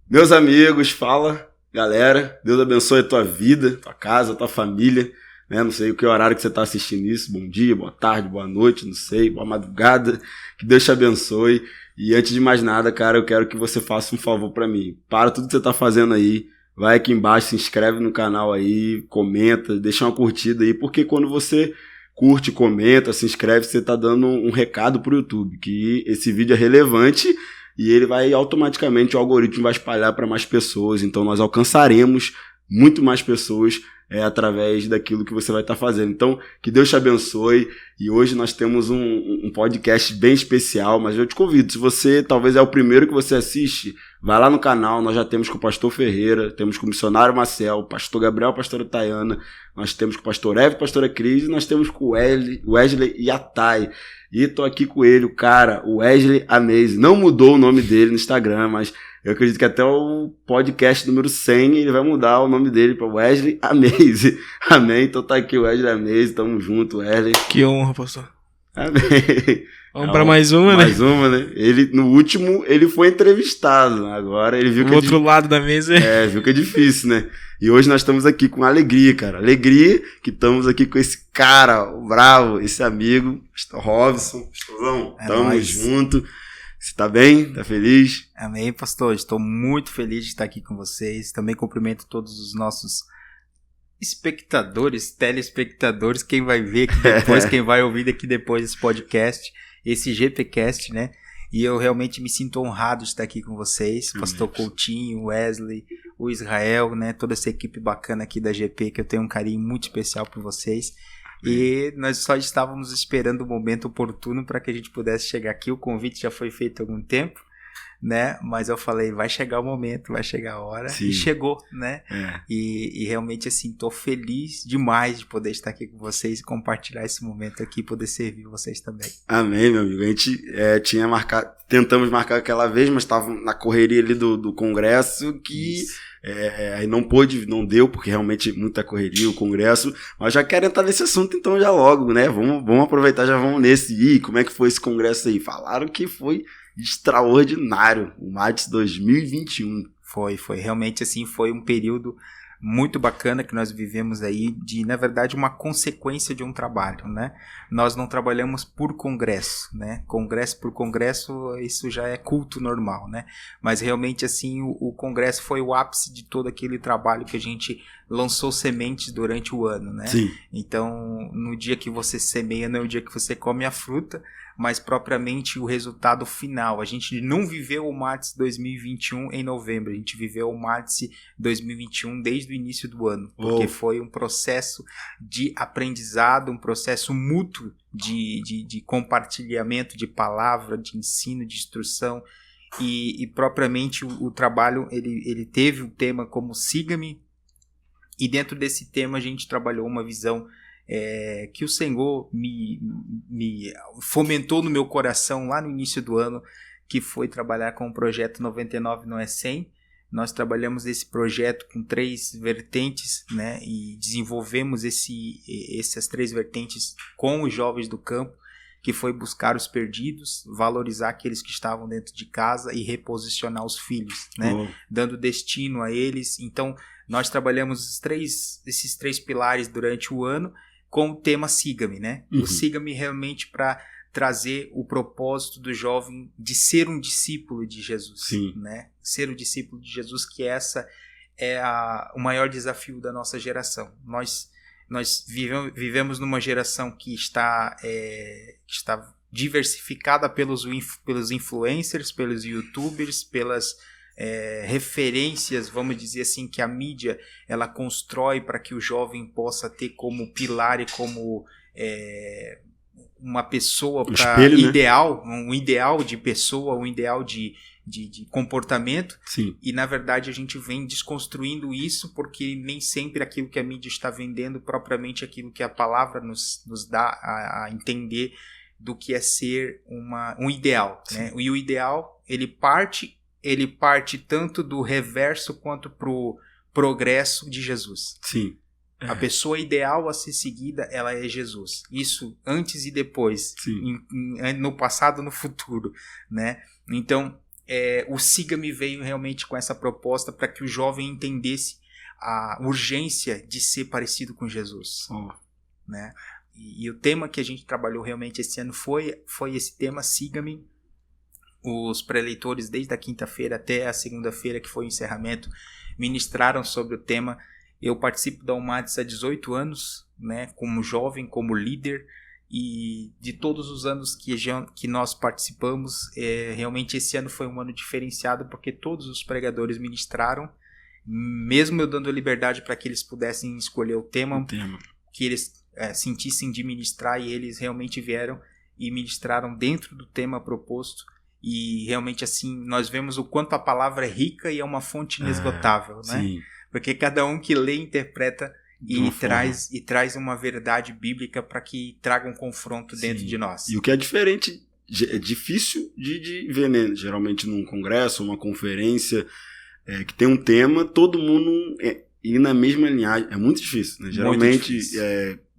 Meus amigos, fala, galera, Deus abençoe a tua vida, tua casa, tua família, né? Não sei o que horário que você está assistindo isso, bom dia, boa tarde, boa noite, não sei, boa madrugada, que Deus te abençoe. E antes de mais nada, cara, eu quero que você faça um favor para mim. Para tudo que você tá fazendo aí, vai aqui embaixo, se inscreve no canal aí, comenta, deixa uma curtida aí, porque quando você curte, comenta, se inscreve, você tá dando um recado pro YouTube, que esse vídeo é relevante e ele vai automaticamente, o algoritmo vai espalhar para mais pessoas, então nós alcançaremos muito mais pessoas através daquilo que você vai estar fazendo. Então, que Deus te abençoe. E hoje nós temos um podcast bem especial, mas eu te convido, se você talvez é o primeiro que você assiste, vai lá no canal, nós já temos com o pastor Ferreira, temos com o missionário Marcel, o pastor Gabriel, a pastora Tayana, nós temos com o pastor Eve, a pastora Cris, e nós temos com o Wesley e a Thay. E tô aqui com ele, o cara, o Wesley Amaze. Não mudou o nome dele no Instagram, mas eu acredito que até o podcast número 100 ele vai mudar o nome dele para Wesley Amaze. Amém? Então tá aqui o Wesley Amaze, tamo junto, Wesley. Que honra, pastor. Amém. Vamos para mais uma, né? Mais uma, né? Ele, no último, ele foi entrevistado. Agora ele viu que o outro lado da mesa. Viu que é difícil, né? E hoje nós estamos aqui com alegria, cara. Alegria que estamos aqui com esse cara, o bravo, esse amigo, Pastor Robson. Pastorzão, tamo junto. Você tá bem? Tá feliz? Amém, pastor. Estou muito feliz de estar aqui com vocês. Também cumprimento todos os nossos espectadores, telespectadores, quem vai ver aqui depois, quem vai ouvir aqui depois esse podcast, esse GPcast, né? E eu realmente me sinto honrado de estar aqui com vocês, pastor Coutinho, Wesley, o Israel, né? Toda essa equipe bacana aqui da GP, que eu tenho um carinho muito especial por vocês. E nós só estávamos esperando o momento oportuno para que a gente pudesse chegar aqui. O convite já foi feito há algum tempo, né? Mas eu falei, vai chegar o momento, vai chegar a hora. Sim. E chegou, né? E realmente, assim, tô feliz demais de poder estar aqui com vocês e compartilhar esse momento aqui e poder servir vocês também. Amém, meu amigo. A gente tinha marcado, tentamos marcar aquela vez, mas estava na correria ali do congresso que... aí não pôde, não deu, porque realmente muita correria, o congresso, mas já quero entrar nesse assunto então já logo, né? Vamos aproveitar, já vamos nesse. E como é que foi esse congresso aí? Falaram que foi extraordinário, o MADES 2021. Foi realmente assim, foi um período muito bacana que nós vivemos aí, de, na verdade, uma consequência de um trabalho, né? Nós não trabalhamos por congresso, né? Congresso por congresso, isso já é culto normal, né? Mas realmente, assim, o congresso foi o ápice de todo aquele trabalho que a gente lançou sementes durante o ano, né? Sim. Então, no dia que você semeia, não é o dia que você come a fruta, mas propriamente o resultado final. A gente não viveu o MADES 2021 em novembro, a gente viveu o MADES 2021 desde o início do ano, porque foi um processo de aprendizado, um processo mútuo de compartilhamento de palavra, de ensino, de instrução, e propriamente o trabalho, ele teve um tema como Siga-me, e dentro desse tema a gente trabalhou uma visão que o Senhor me fomentou no meu coração lá no início do ano, que foi trabalhar com o projeto 99 não é 100. Nós trabalhamos esse projeto com 3 vertentes, né, e desenvolvemos essas 3 vertentes com os jovens do campo, que foi buscar os perdidos, valorizar aqueles que estavam dentro de casa e reposicionar os filhos, né, dando destino a eles. Então, nós trabalhamos esses 3 pilares durante o ano, com o tema Siga-me, né? O Siga-me realmente para trazer o propósito do jovem de ser um discípulo de Jesus. Sim. Né? Ser um discípulo de Jesus, que essa é o maior desafio da nossa geração. Nós vivemos numa geração que está diversificada pelos influencers, pelos youtubers, pelas referências, vamos dizer assim, que a mídia ela constrói para que o jovem possa ter como pilar e como uma pessoa ideal, né? Um ideal de pessoa, um ideal de comportamento. Sim. E na verdade a gente vem desconstruindo isso, porque nem sempre aquilo que a mídia está vendendo propriamente aquilo que a palavra nos dá a entender do que é ser um ideal, né? E o ideal ele parte tanto do reverso quanto pro progresso de Jesus. Sim. A pessoa ideal a ser seguida, ela é Jesus. Isso antes e depois, no passado, no futuro, né? Então, o Siga-me veio realmente com essa proposta para que o jovem entendesse a urgência de ser parecido com Jesus, né? E o tema que a gente trabalhou realmente esse ano foi esse tema, Siga-me. Os preleitores, desde a quinta-feira até a segunda-feira, que foi o encerramento, ministraram sobre o tema. Eu participo da UMATS há 18 anos, né, como jovem, como líder, e de todos os anos que nós participamos, realmente esse ano foi um ano diferenciado, porque todos os pregadores ministraram, mesmo eu dando liberdade para que eles pudessem escolher o tema. Que eles sentissem de ministrar, e eles realmente vieram e ministraram dentro do tema proposto. E realmente assim, nós vemos o quanto a palavra é rica e é uma fonte inesgotável, né? Sim. Porque cada um que lê, interpreta e traz uma verdade bíblica para que traga um confronto dentro de nós. E o que é diferente, é difícil de ver, né? Geralmente num congresso, uma conferência que tem um tema, todo mundo ir na mesma linhagem. É muito difícil, né? Geralmente, difícil.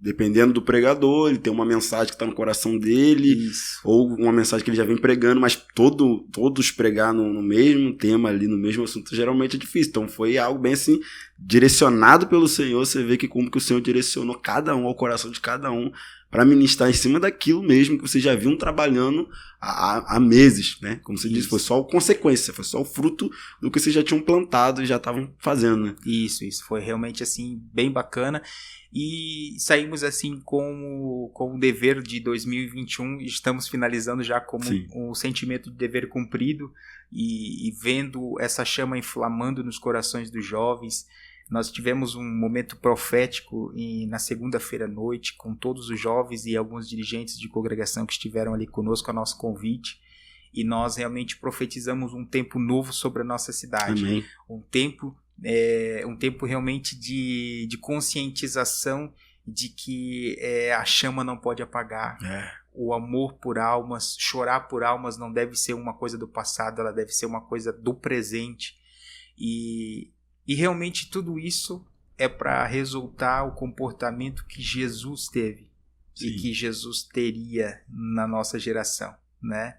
Dependendo do pregador, ele tem uma mensagem que está no coração dele, Isso. ou uma mensagem que ele já vem pregando, mas todos pregar no mesmo tema ali, no mesmo assunto, geralmente é difícil. Então foi algo bem assim, direcionado pelo Senhor. Você vê que como que o Senhor direcionou cada um, ao coração de cada um, para ministrar em cima daquilo mesmo que vocês já vinham trabalhando há meses, né? Como você disse, foi só consequência, foi só o fruto do que vocês já tinham plantado e já estavam fazendo, né? Isso, foi realmente assim, bem bacana. E saímos assim com o dever de 2021, estamos finalizando já como um sentimento de dever cumprido e vendo essa chama inflamando nos corações dos jovens. Nós tivemos um momento profético na segunda-feira à noite com todos os jovens e alguns dirigentes de congregação que estiveram ali conosco a nosso convite, e nós realmente profetizamos um tempo novo sobre a nossa cidade. Amém. Um tempo realmente de conscientização de que a chama não pode apagar. O amor por almas, chorar por almas não deve ser uma coisa do passado, ela deve ser uma coisa do presente. E realmente tudo isso é para resultar o comportamento que Jesus teve. Sim. E que Jesus teria na nossa geração, né?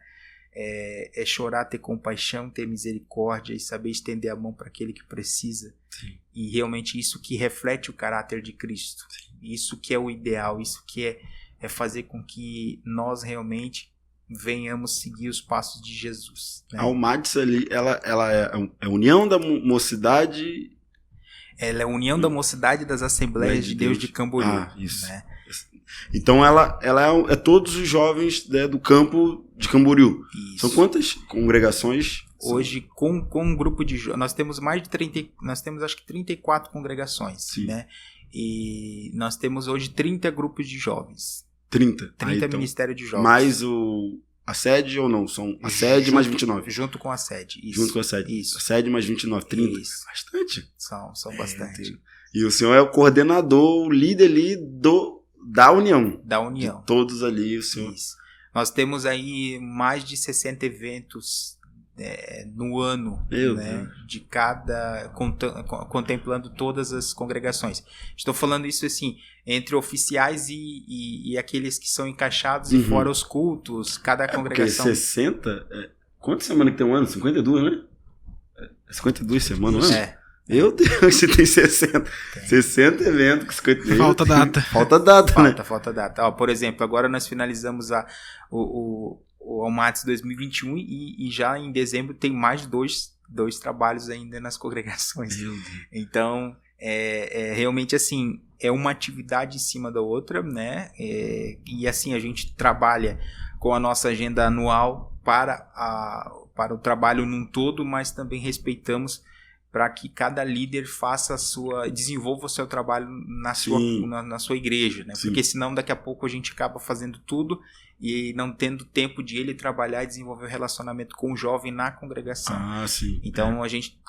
É chorar, ter compaixão, ter misericórdia e saber estender a mão para aquele que precisa. Sim. E realmente isso que reflete o caráter de Cristo. Sim. Isso que é o ideal, isso que é fazer com que nós realmente venhamos seguir os passos de Jesus, né? A UMATS ali, ela é a união da mocidade... Ela é a união da mocidade das Assembleias de Deus de Camboriú. Isso. Né? Então ela é todos os jovens, né, do campo de Camboriú. Isso. São quantas congregações? Hoje, com um grupo de jovens, nós temos mais de 30, nós temos acho que 34 congregações. Sim. Né? E nós temos hoje 30 grupos de jovens. 30 então, Ministério de Jovens. Mais a sede ou não? São a sede mais 29. Junto com a sede. Isso. Junto com a sede. Isso. A sede mais 29, 30. Isso. Bastante. São bastante. E o senhor é o coordenador, o líder ali da união. Da união. De todos ali, o senhor. Isso. Nós temos aí mais de 60 eventos no ano, né, de cada, contemplando todas as congregações. Estou falando isso assim, entre oficiais e aqueles que são encaixados e fora os cultos, cada congregação. Porque 60, quantas semanas que tem um ano? 52, né? 52 semanas, né? Meu Deus, você tem 60. Tem. 60 eventos. 50... Falta data. Falta data, né? Falta data. Ó, por exemplo, agora nós finalizamos o UMATS 2021 e já em dezembro tem mais dois trabalhos ainda nas congregações. Então, realmente assim, é uma atividade em cima da outra, né? E assim, a gente trabalha com a nossa agenda anual para o trabalho num todo, mas também respeitamos para que cada líder desenvolva o seu trabalho na sua igreja, né? Porque senão daqui a pouco a gente acaba fazendo tudo e não tendo tempo de ele trabalhar e desenvolver o relacionamento com o jovem na congregação. Então a gente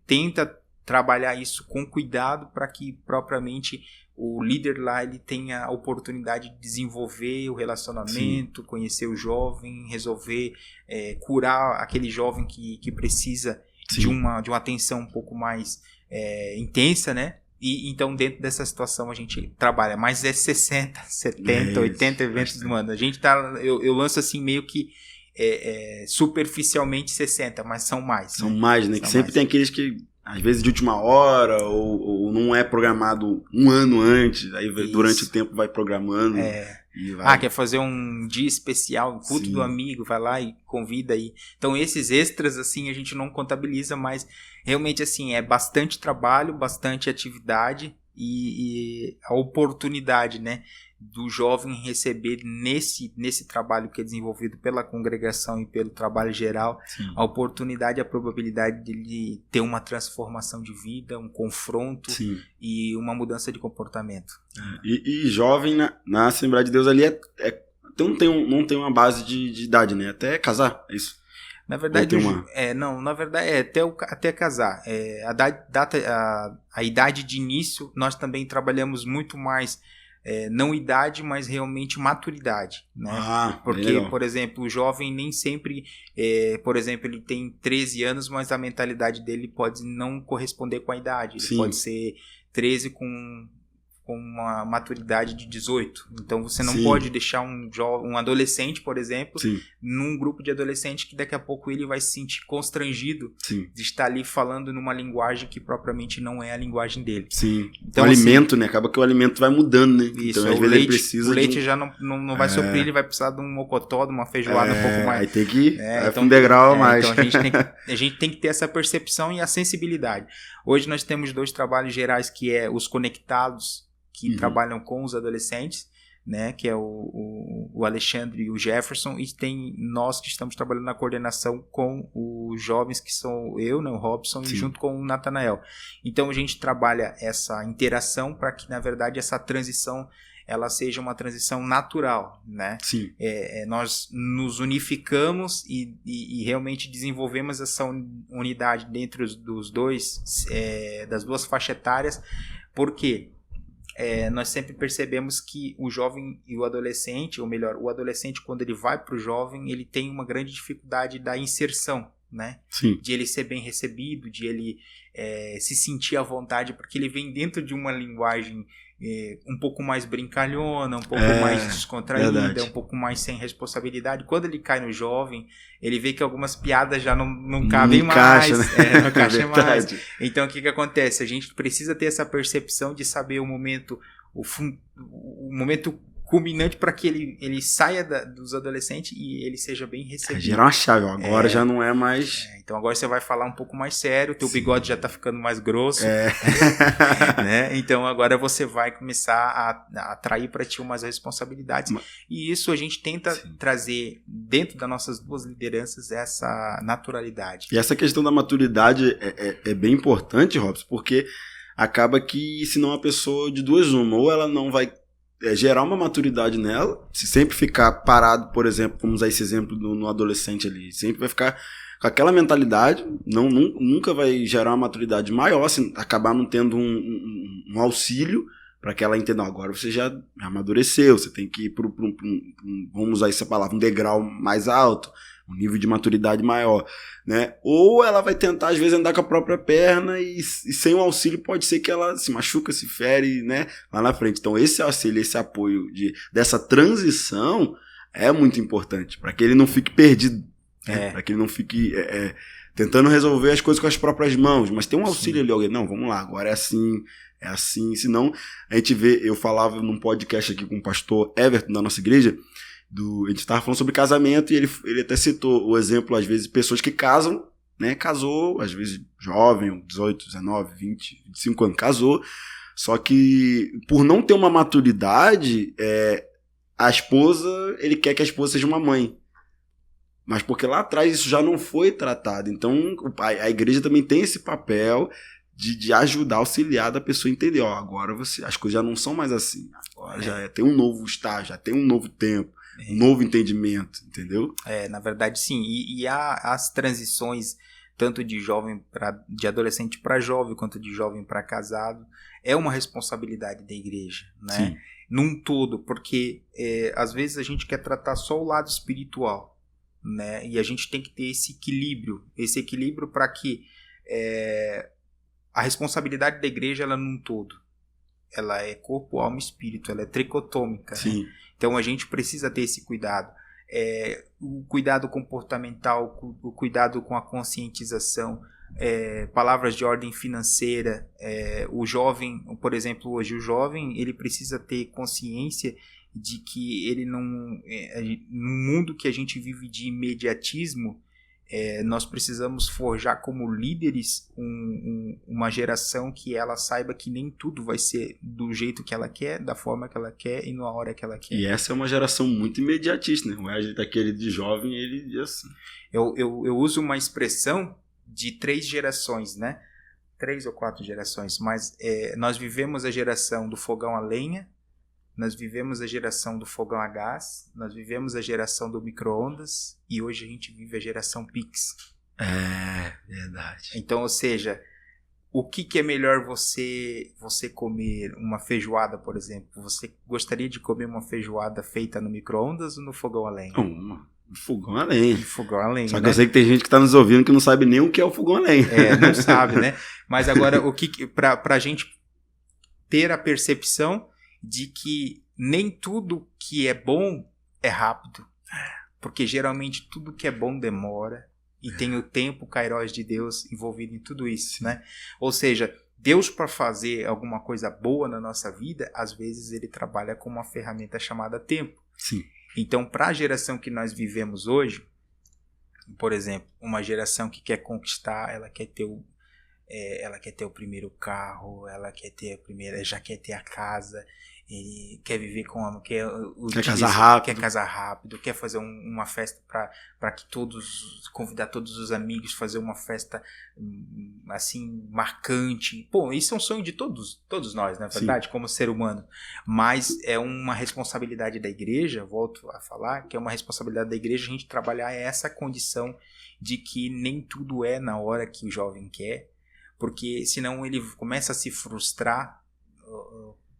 tenta trabalhar isso com cuidado para que propriamente o líder lá ele tenha a oportunidade de desenvolver o relacionamento, conhecer o jovem, resolver, curar aquele jovem que precisa de uma atenção um pouco mais intensa, né? E então dentro dessa situação a gente trabalha mais 60, 70, 80 eventos no ano. A gente eu lanço assim meio que superficialmente 60, mas são mais. São mais, né? São que sempre mais. tem aqueles que, às vezes, de última hora, ou não é programado um ano antes, aí durante o tempo vai programando. E vai. Quer fazer um dia especial, um culto Sim. do amigo, vai lá e convida aí. Então, esses extras, assim, a gente não contabiliza, mas realmente, assim, é bastante trabalho, bastante atividade e a oportunidade, né, do jovem receber nesse trabalho que é desenvolvido pela congregação e pelo trabalho geral, Sim. a oportunidade, a probabilidade de ele ter uma transformação de vida, um confronto Sim. e uma mudança de comportamento. E jovem na Assembleia de Deus ali não tem uma base de idade, né? Até casar, é isso. Na verdade, Ou tem uma... na verdade até casar. A idade de início, nós também trabalhamos muito mais, não idade, mas realmente maturidade, né? Porque, por exemplo, o jovem nem sempre, por exemplo, ele tem 13 anos, mas a mentalidade dele pode não corresponder com a idade. Ele Sim. pode ser 13 com uma maturidade de 18. Então você não Sim. pode deixar um adolescente, por exemplo, Sim. num grupo de adolescentes que daqui a pouco ele vai se sentir constrangido Sim. de estar ali falando numa linguagem que propriamente não é a linguagem dele. Sim. Então, o alimento, né? Acaba que o alimento vai mudando, né? Isso, então, às vezes ele precisa o leite já não vai suprir, ele vai precisar de um mocotó, de uma feijoada um pouco mais. Aí tem que então, um degrau a mais. Então a gente tem que ter essa percepção e a sensibilidade. Hoje nós temos 2 trabalhos gerais, que é os conectados, que trabalham com os adolescentes, né, que é o Alexandre e o Jefferson, e tem nós que estamos trabalhando na coordenação com os jovens, que são eu, né, o Robson, Sim. e junto com o Natanael. Então a gente trabalha essa interação para que, na verdade, essa transição ela seja uma transição natural, né? Sim. Nós nos unificamos e realmente desenvolvemos essa unidade dentro dos das 2 faixas etárias, porque nós sempre percebemos que o jovem e o adolescente, ou melhor, o adolescente, quando ele vai para o jovem, ele tem uma grande dificuldade da inserção, né? Sim. De ele ser bem recebido, de ele se sentir à vontade, porque ele vem dentro de uma linguagem um pouco mais brincalhona, um pouco mais descontraída, verdade. um pouco mais sem responsabilidade. Quando ele cai no jovem, ele vê que algumas piadas já não cabem mais, né? Não encaixa mais. Então o que acontece? A gente precisa ter essa percepção de saber o momento culminante para que ele saia dos adolescentes e ele seja bem recebido. Gerar uma chave, agora já não é mais... Então agora você vai falar um pouco mais sério, teu bigode já tá ficando mais grosso, né? Então agora você vai começar a atrair para ti umas responsabilidades. E isso a gente tenta trazer dentro das nossas 2 lideranças essa naturalidade. E essa questão da maturidade é bem importante, Robson, porque acaba que senão a pessoa de 2 uma, ou ela não vai gerar uma maturidade nela, se sempre ficar parado, por exemplo, vamos usar esse exemplo no adolescente ali, sempre vai ficar com aquela mentalidade, nunca vai gerar uma maturidade maior, se acabar não tendo um auxílio para que ela entenda, agora você já amadureceu, você tem que ir para vamos usar essa palavra, um degrau mais alto, um nível de maturidade maior, né? Ou ela vai tentar, às vezes, andar com a própria perna e sem o auxílio pode ser que ela se machuca, se fere, né? Lá na frente. Então, esse auxílio, esse apoio dessa transição é muito importante, para que ele não fique perdido, né? Para que ele não fique tentando resolver as coisas com as próprias mãos, mas tem um auxílio ali, alguém, não, vamos lá, agora é assim, senão a gente vê, eu falava num podcast aqui com o pastor Everton da nossa igreja, a gente estava falando sobre casamento e ele até citou o exemplo, às vezes, pessoas que casam, né? Casou, às vezes jovem, 18, 19, 20, 25 anos, casou, só que por não ter uma maturidade, a esposa, ele quer que a esposa seja uma mãe. Mas porque lá atrás isso já não foi tratado. Então a igreja também tem esse papel de ajudar, auxiliar da pessoa a entender, agora as coisas já não são mais assim, agora já tem um novo estágio, já tem um novo tempo. Um novo entendimento, entendeu? Na verdade, sim. E as transições, tanto de adolescente para jovem, quanto de jovem para casado, é uma responsabilidade da igreja, né? Sim. Num todo, porque às vezes a gente quer tratar só o lado espiritual, né? E a gente tem que ter esse equilíbrio para que a responsabilidade da igreja, ela num todo, ela é corpo, alma e espírito, ela é tricotômica, Sim. né? Então a gente precisa ter esse cuidado. o cuidado comportamental, o cuidado com a conscientização, palavras de ordem financeira. O jovem, por exemplo, hoje o jovem, ele precisa ter consciência de que ele não, no mundo que a gente vive de imediatismo, nós precisamos forjar como líderes uma geração que ela saiba que nem tudo vai ser do jeito que ela quer, da forma que ela quer e na hora que ela quer. E essa é uma geração muito imediatista, né? O Wesley daquele de jovem, ele diz assim. Eu uso uma expressão de 3 gerações, né? 3 ou 4 gerações, mas nós vivemos a geração do fogão a lenha, nós vivemos a geração do fogão a gás, nós vivemos a geração do micro-ondas e hoje a gente vive a geração Pix. Verdade. Então, ou seja, o que é melhor você comer? Uma feijoada, por exemplo. Você gostaria de comer uma feijoada feita no micro-ondas ou no fogão a lenha? Fogão a lenha. Fogão a lenha, Só que né? eu sei que tem gente que tá nos ouvindo que não sabe nem o que é o fogão a lenha. Não sabe, né? Mas agora, pra gente ter a percepção de que nem tudo que é bom é rápido. Porque geralmente tudo que é bom demora. E tem o tempo, o kairos de Deus envolvido em tudo isso, né? Ou seja, Deus, para fazer alguma coisa boa na nossa vida, às vezes ele trabalha com uma ferramenta chamada tempo. Sim. Então, para a geração que nós vivemos hoje, por exemplo, uma geração que quer conquistar, ela quer ter o primeiro carro, já quer ter a casa, quer viver quer casar rápido. Quer casar rápido, quer fazer uma festa para que convidar todos os amigos, fazer uma festa assim marcante. Pô, isso é um sonho de todos nós, na verdade, como ser humano. Mas é uma responsabilidade da igreja, volto a falar, que é uma responsabilidade da igreja a gente trabalhar essa condição de que nem tudo é na hora que o jovem quer, porque senão ele começa a se frustrar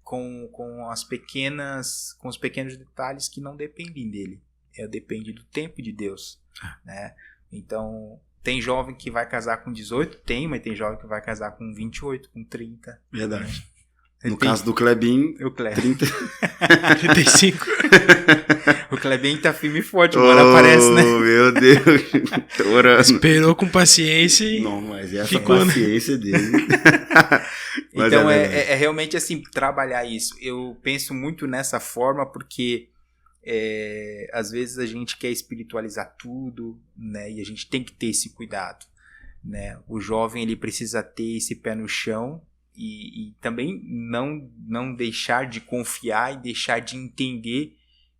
com os pequenos detalhes que não dependem dele. Depende do tempo de Deus, né? Então, tem jovem que vai casar com 18, mas tem jovem que vai casar com 28, com 30. Verdade. No caso do Clebinho, 30. 35. O Clebinho tá firme e forte, agora aparece, né? Meu Deus. Tô orando. Esperou com paciência e não, mas essa ficou, paciência dele. Então é realmente assim, trabalhar isso. Eu penso muito nessa forma porque às vezes a gente quer espiritualizar tudo, né? E a gente tem que ter esse cuidado, né? O jovem, ele precisa ter esse pé no chão e também não deixar de confiar e deixar de entender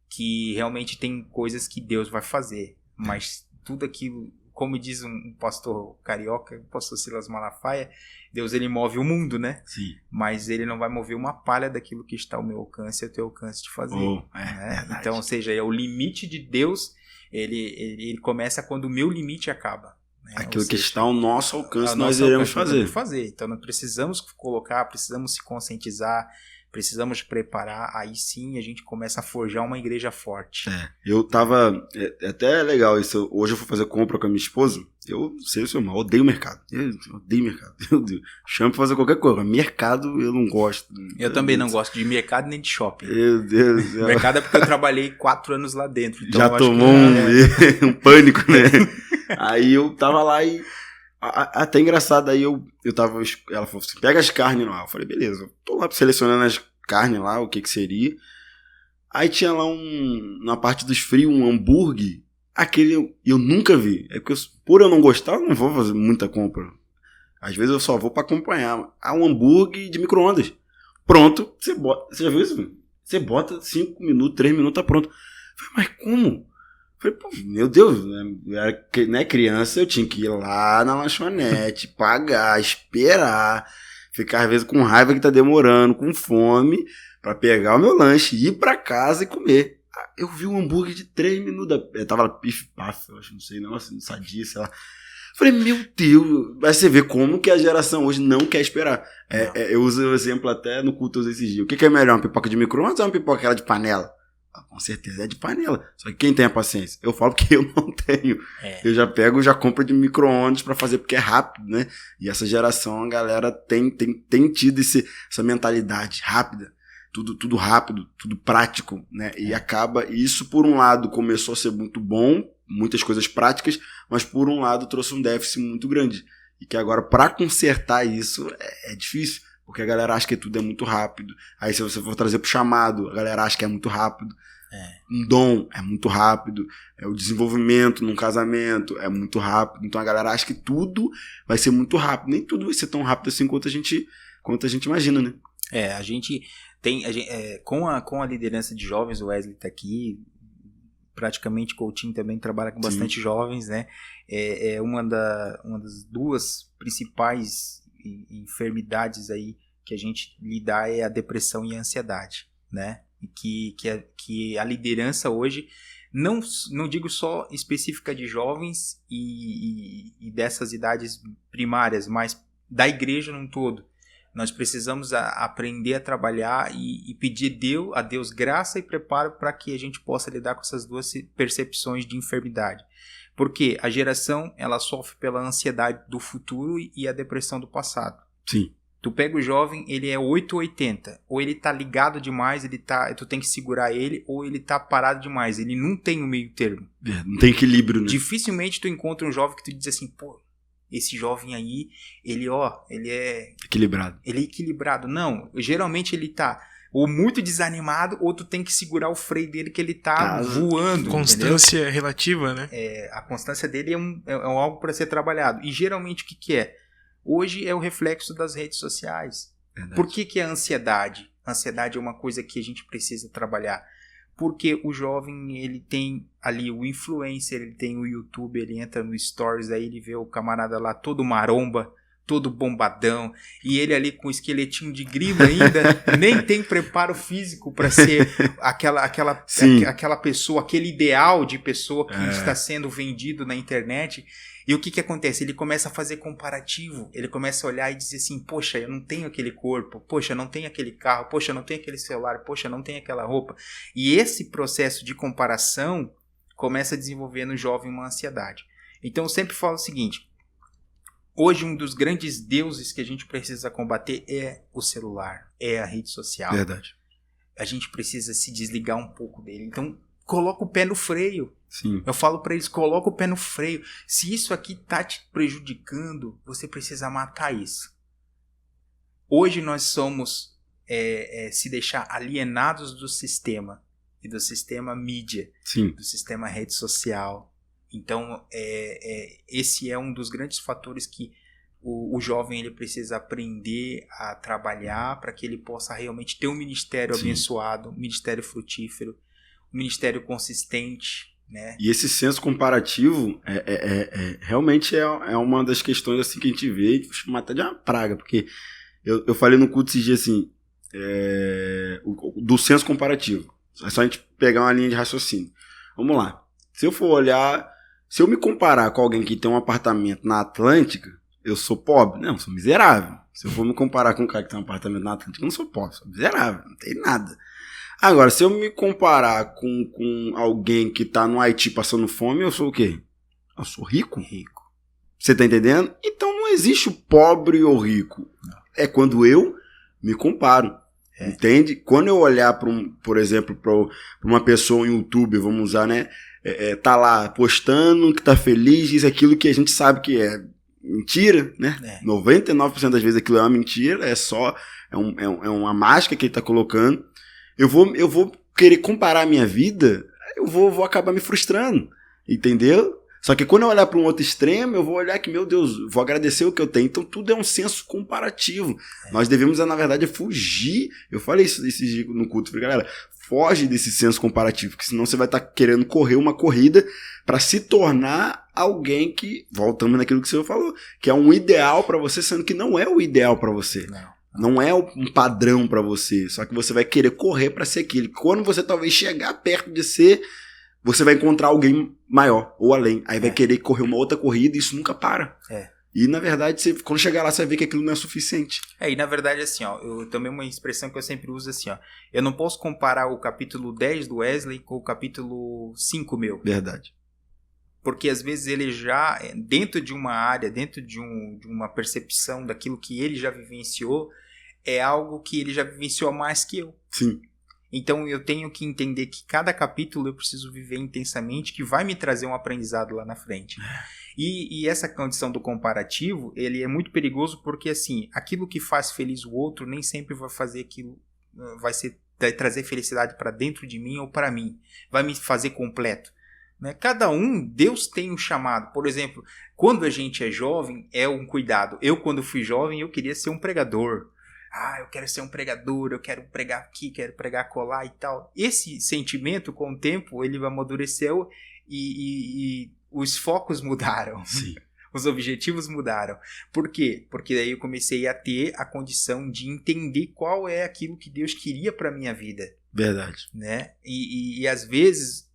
que realmente tem coisas que Deus vai fazer, mas tudo aquilo, como diz um pastor carioca, o pastor Silas Malafaia, Deus, ele move o mundo, né? Sim. Mas ele não vai mover uma palha daquilo que está ao meu alcance e ao teu alcance de fazer. Né? Então, ou seja, o limite de Deus, ele começa quando o meu limite acaba. Né? Aquilo que está ao nosso alcance, nós iremos fazer. Então, nós precisamos colocar, precisamos se conscientizar, precisamos preparar, aí sim a gente começa a forjar uma igreja forte. Eu tava, até legal isso, hoje eu fui fazer compra com a minha esposa, eu sei o seu mal, odeio mercado, eu odeio mercado, meu Deus, chamo pra fazer qualquer coisa, mercado eu não gosto. Eu também não gosto de mercado nem de shopping. Meu Deus do céu. Mercado é porque eu trabalhei 4 anos lá dentro. Então já tomou um pânico, né? Aí eu tava lá e até engraçado, aí eu tava, ela falou assim, pega as carnes lá, eu falei, beleza, eu tô lá selecionando as carnes lá, o que seria, aí tinha lá na parte dos frios, um hambúrguer, aquele eu nunca vi, porque por eu não gostar, eu não vou fazer muita compra, às vezes eu só vou pra acompanhar, um hambúrguer de micro-ondas, pronto, você já viu isso? Você bota 5 minutos, 3 minutos, tá pronto. Eu falei, mas como? Falei, pô, meu Deus, eu era criança, eu tinha que ir lá na lanchonete, pagar, esperar, ficar às vezes com raiva que tá demorando, com fome, pra pegar o meu lanche, ir pra casa e comer. Eu vi um hambúrguer de 3 minutos, tava lá pif-paf, eu acho, não sei, não sadia, sei lá. Falei, meu Deus, mas você vê como que a geração hoje não quer esperar. Eu uso o exemplo até no culto esses dias. O que é melhor, uma pipoca de micro-ondas ou uma pipoca aquela de panela? Com certeza é de panela. Só que quem tem a paciência? Eu falo que eu não tenho. Eu já compro de micro-ondas pra fazer porque é rápido, né? E essa geração, a galera tem tido essa mentalidade rápida. tudo rápido, tudo prático, né? E isso por um lado começou a ser muito bom, muitas coisas práticas, mas por um lado trouxe um déficit muito grande. E que agora, para consertar isso, é difícil, porque a galera acha que tudo é muito rápido. Aí se você for trazer pro chamado, a galera acha que é muito rápido. Um dom é muito rápido, o desenvolvimento num casamento é muito rápido, então a galera acha que tudo vai ser muito rápido, nem tudo vai ser tão rápido assim quanto a gente imagina, né? A gente tem, com a liderança de jovens, o Wesley tá aqui, praticamente o Coutinho também trabalha com bastante jovens, né? Uma das duas principais enfermidades aí que a gente lida é a depressão e a ansiedade, né? E que a liderança hoje, não digo só específica de jovens e dessas idades primárias, mas da igreja num todo. Nós precisamos aprender a trabalhar e pedir a Deus graça e preparo para que a gente possa lidar com essas duas percepções de enfermidade. Porque a geração, ela sofre pela ansiedade do futuro e a depressão do passado. Sim. Tu pega o jovem, ele é 880. Ou ele tá ligado demais, tu tem que segurar ele, ou ele tá parado demais. Ele não tem um meio termo. Não tem equilíbrio, né? Dificilmente tu encontra um jovem que tu diz assim, pô, esse jovem aí, ele é... equilibrado. Ele é equilibrado. Não, geralmente ele tá ou muito desanimado, ou tu tem que segurar o freio dele que ele tá voando. Constância entendeu? Relativa, né? A constância dele é algo para ser trabalhado. E geralmente o que é? Hoje é o reflexo das redes sociais. Verdade. Por que a ansiedade? A ansiedade é uma coisa que a gente precisa trabalhar. Porque o jovem, ele tem ali o influencer, ele tem o YouTube, ele entra no Stories, aí ele vê o camarada lá todo maromba, todo bombadão, e ele ali com o esqueletinho de grilo ainda, nem tem preparo físico para ser aquela pessoa, aquele ideal de pessoa que está sendo vendido na internet. E o que acontece? Ele começa a fazer comparativo, ele começa a olhar e dizer assim, poxa, eu não tenho aquele corpo, poxa, eu não tenho aquele carro, poxa, eu não tenho aquele celular, poxa, eu não tenho aquela roupa. E esse processo de comparação começa a desenvolver no jovem uma ansiedade. Então eu sempre falo o seguinte, hoje um dos grandes deuses que a gente precisa combater é o celular, é a rede social. Verdade. A gente precisa se desligar um pouco dele. Então coloca o pé no freio. Sim. Eu falo para eles, coloca o pé no freio. Se isso aqui tá te prejudicando, você precisa matar isso. Hoje nós somos, se deixar alienados do sistema, e do sistema mídia, Sim. do sistema rede social. Então, esse é um dos grandes fatores que o jovem ele precisa aprender a trabalhar para que ele possa realmente ter um ministério abençoado, um ministério frutífero, um ministério consistente, né? E esse senso comparativo realmente é uma das questões assim, que a gente vê, vou chamar até de uma praga, porque eu falei no culto esses dias assim, do senso comparativo. É só a gente pegar uma linha de raciocínio. Vamos lá. Se eu for olhar, se eu me comparar com alguém que tem um apartamento na Atlântica, eu sou pobre? Não, eu sou miserável. Se eu for me comparar com um cara que tem um apartamento na Atlântica, eu não sou pobre, sou miserável, não tem nada. Agora, se eu me comparar com alguém que tá no Haiti passando fome, eu sou o quê? Eu sou rico. Você tá entendendo? Então não existe o pobre ou rico. É quando eu me comparo. Entende? Quando eu olhar por exemplo, para uma pessoa em YouTube, vamos usar, né? Tá lá postando que tá feliz, diz aquilo que a gente sabe que é mentira, né? 99% das vezes aquilo é uma mentira, é uma máscara que ele tá colocando. Eu vou querer comparar a minha vida, eu vou acabar me frustrando, entendeu? Só que quando eu olhar para um outro extremo, eu vou olhar que, meu Deus, vou agradecer o que eu tenho. Então tudo é um senso comparativo. Nós devemos, na verdade, fugir. Eu falei isso esses dias no culto, falei, galera, foge desse senso comparativo, porque senão você vai estar querendo correr uma corrida para se tornar alguém que, voltando naquilo que o senhor falou, que é um ideal para você, sendo que não é o ideal para você. Não é um padrão para você, só que você vai querer correr para ser aquilo. Quando você talvez chegar perto de ser, você vai encontrar alguém maior ou além. Aí vai querer correr uma outra corrida e isso nunca para. E na verdade, quando chegar lá, você vai ver que aquilo não é suficiente. E na verdade, assim, ó, também uma expressão que eu sempre uso assim, ó, eu não posso comparar o capítulo 10 do Wesley com o capítulo 5 meu. Verdade. Porque às vezes ele já, dentro de uma área, dentro de uma percepção daquilo que ele já vivenciou, é algo que ele já vivenciou mais que eu. Sim. Então eu tenho que entender que cada capítulo eu preciso viver intensamente, que vai me trazer um aprendizado lá na frente. E essa condição do comparativo, ele é muito perigoso porque, assim, aquilo que faz feliz o outro nem sempre vai fazer aquilo, vai trazer felicidade para dentro de mim ou para mim. Vai me fazer completo. Né? Cada um, Deus tem um chamado. Por exemplo, quando a gente é jovem, é um cuidado. Eu, quando fui jovem, eu queria ser um pregador. Eu quero ser um pregador, eu quero pregar aqui, quero pregar colar e tal. Esse sentimento, com o tempo, ele amadureceu e os focos mudaram. Sim. Os objetivos mudaram. Por quê? Porque daí eu comecei a ter a condição de entender qual é aquilo que Deus queria para minha vida. Verdade. Né? E às vezes,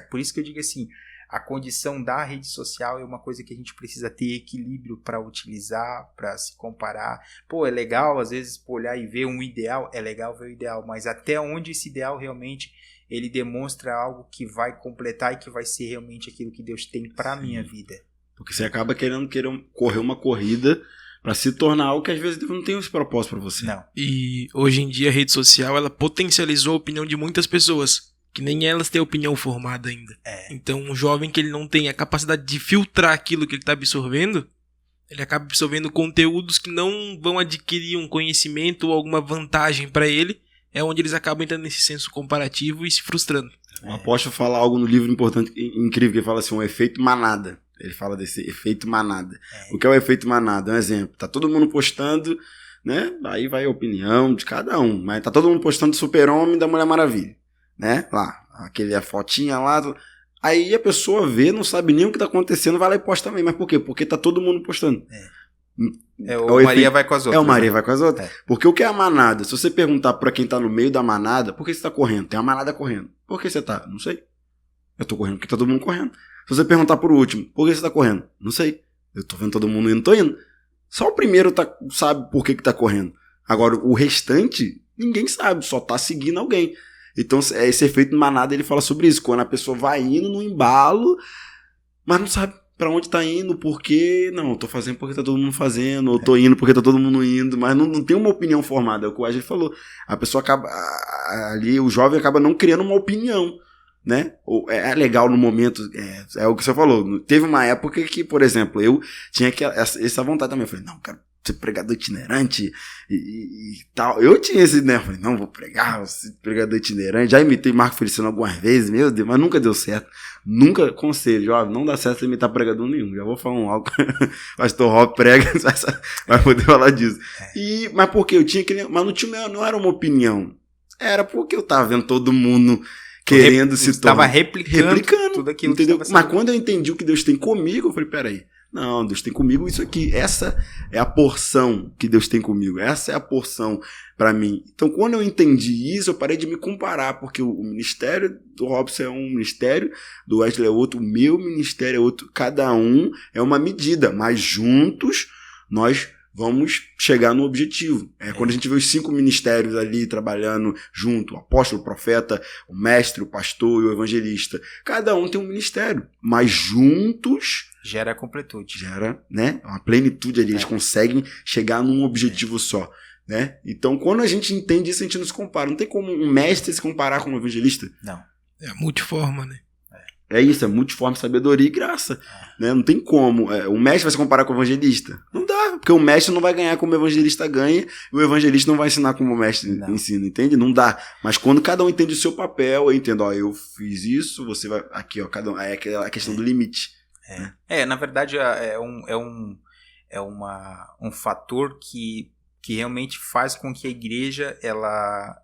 por isso que eu digo assim, a condição da rede social é uma coisa que a gente precisa ter equilíbrio para utilizar, para se comparar. É legal às vezes olhar e ver um ideal, é legal ver o ideal, mas até onde esse ideal realmente ele demonstra algo que vai completar e que vai ser realmente aquilo que Deus tem para a minha vida. Porque você acaba querendo correr uma corrida para se tornar algo que às vezes Deus não tem esse propósito para você. Não. E hoje em dia a rede social ela potencializou a opinião de muitas pessoas, que nem elas têm opinião formada ainda. Então um jovem que ele não tem a capacidade de filtrar aquilo que ele está absorvendo, ele acaba absorvendo conteúdos que não vão adquirir um conhecimento ou alguma vantagem para ele, é onde eles acabam entrando nesse senso comparativo e se frustrando. O apóstolo fala algo no livro importante, incrível, que ele fala assim, um efeito manada. Ele fala desse efeito manada. O que é o efeito manada? Um exemplo, tá todo mundo postando, né? Aí vai a opinião de cada um, mas tá todo mundo postando do Super-Homem da Mulher Maravilha, né? Lá, a fotinha lá, aí a pessoa vê, não sabe nem o que tá acontecendo, vai lá e posta também. Mas por quê? Porque tá todo mundo postando. O Maria vai com as outras. É o Maria vai com as outras. Porque o que é a manada? Se você perguntar pra quem tá no meio da manada, por que você tá correndo? Tem uma manada correndo. Por que você tá? Não sei. Eu tô correndo porque tá todo mundo correndo. Se você perguntar por último, por que você tá correndo? Não sei. Eu tô vendo todo mundo indo, tô indo. Só o primeiro sabe por que tá correndo. Agora, o restante, ninguém sabe, só tá seguindo alguém. Então, esse efeito manada, ele fala sobre isso. Quando a pessoa vai indo no embalo, mas não sabe pra onde tá indo, por quê. Não, eu tô fazendo porque tá todo mundo fazendo, ou tô indo porque tá todo mundo indo, mas não tem uma opinião formada. É o que o Wesley falou. A pessoa acaba, ali, o jovem acaba não criando uma opinião, né? É legal no momento, é o que você falou. Teve uma época que, por exemplo, eu tinha essa vontade também. Eu falei, não, quero ser pregador itinerante e tal. Eu tinha esse, né? Eu falei, não, vou pregar, ser pregador itinerante. Já imitei Marco Feliciano algumas vezes, meu Deus, mas nunca deu certo. Nunca, conselho, jovem, não dá certo imitar pregador nenhum. Já vou falar algo. Pastor Rob prega, vai poder falar disso. Mas por quê? Eu tinha que. Mas não era uma opinião. Era porque eu tava vendo todo mundo querendo se tornar. Estava replicando tudo aquilo, entendeu? Mas quando eu entendi o que Deus tem comigo, eu falei, peraí. Não, Deus tem comigo isso aqui. Essa é a porção que Deus tem comigo. Essa é a porção para mim. Então, quando eu entendi isso, eu parei de me comparar, porque o ministério do Robson é um ministério, do Wesley é outro, o meu ministério é outro. Cada um é uma medida, mas juntos nós vamos chegar no objetivo. Quando a gente vê os 5 ministérios ali trabalhando junto, o apóstolo, o profeta, o mestre, o pastor e o evangelista. Cada um tem um ministério, mas juntos gera a completude. Gera, né? Uma plenitude ali. Eles conseguem chegar num objetivo só, né? Então, quando a gente entende isso, a gente não se compara. Não tem como um mestre se comparar com um evangelista. Não. É multiforma, né? É isso, é multiforme, sabedoria e graça. Né? Não tem como. O mestre vai se comparar com o evangelista? Não dá, porque o mestre não vai ganhar como o evangelista ganha, e o evangelista não vai ensinar como o mestre ensina, entende? Não dá. Mas quando cada um entende o seu papel, eu entendo, eu fiz isso, você vai. Aqui, cada um. É a questão do limite. Na verdade, um fator que realmente faz com que a igreja ela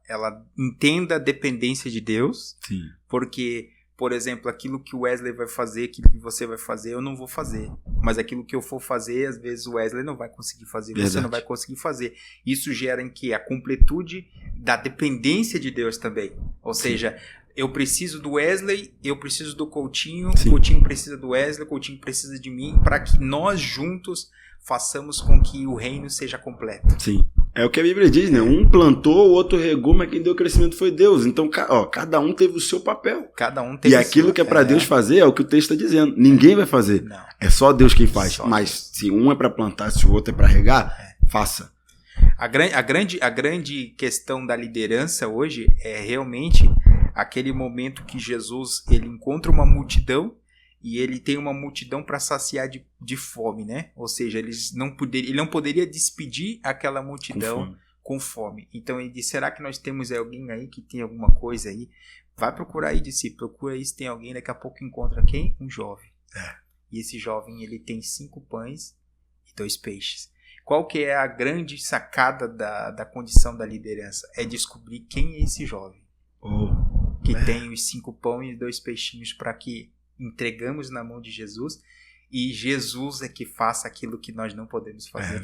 entenda a dependência de Deus. Sim. Porque, por exemplo, aquilo que o Wesley vai fazer, aquilo que você vai fazer, eu não vou fazer. Mas aquilo que eu for fazer, às vezes o Wesley não vai conseguir fazer, você não vai conseguir fazer. Isso gera em que a completude da dependência de Deus também. Ou seja, eu preciso do Wesley, eu preciso do Coutinho, o Coutinho precisa do Wesley, o Coutinho precisa de mim, para que nós juntos façamos com que o reino seja completo. Sim. É o que a Bíblia diz, né? Um plantou, o outro regou, mas quem deu crescimento foi Deus. Então, cada um teve o seu papel. Cada um teve e aquilo que é para Deus fazer é o que o texto está dizendo. Ninguém vai fazer. Não. É só Deus quem faz. Mas se um é para plantar, se o outro é para regar, faça. A grande questão da liderança hoje é realmente aquele momento que Jesus ele encontra uma multidão e ele tem uma multidão para saciar de fome, né? Ou seja, ele não poderia despedir aquela multidão com fome. Então ele disse, será que nós temos alguém aí que tem alguma coisa aí? Vai procurar aí, discípulo, procura aí se tem alguém, daqui a pouco encontra quem? Um jovem. E esse jovem ele tem 5 pães e 2 peixes. Qual que é a grande sacada da condição da liderança? É descobrir quem é esse jovem. Que tem os 5 pães e 2 peixinhos para que entregamos na mão de Jesus. E Jesus é que faça aquilo que nós não podemos fazer,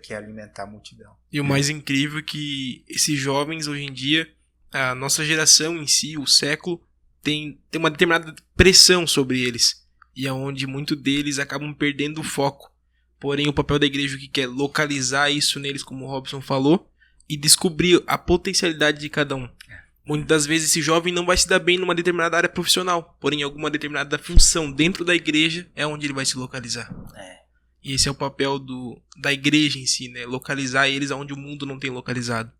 que é alimentar a multidão. E o mais incrível é que esses jovens, hoje em dia, a nossa geração em si, o século, tem uma determinada pressão sobre eles. E é onde muitos deles acabam perdendo o foco. Porém, o papel da igreja que quer localizar isso neles, como o Robson falou, e descobrir a potencialidade de cada um. Muitas das vezes esse jovem não vai se dar bem numa determinada área profissional, porém alguma determinada função dentro da igreja é onde ele vai se localizar. E esse é o papel da igreja em si, né? Localizar eles onde o mundo não tem localizado.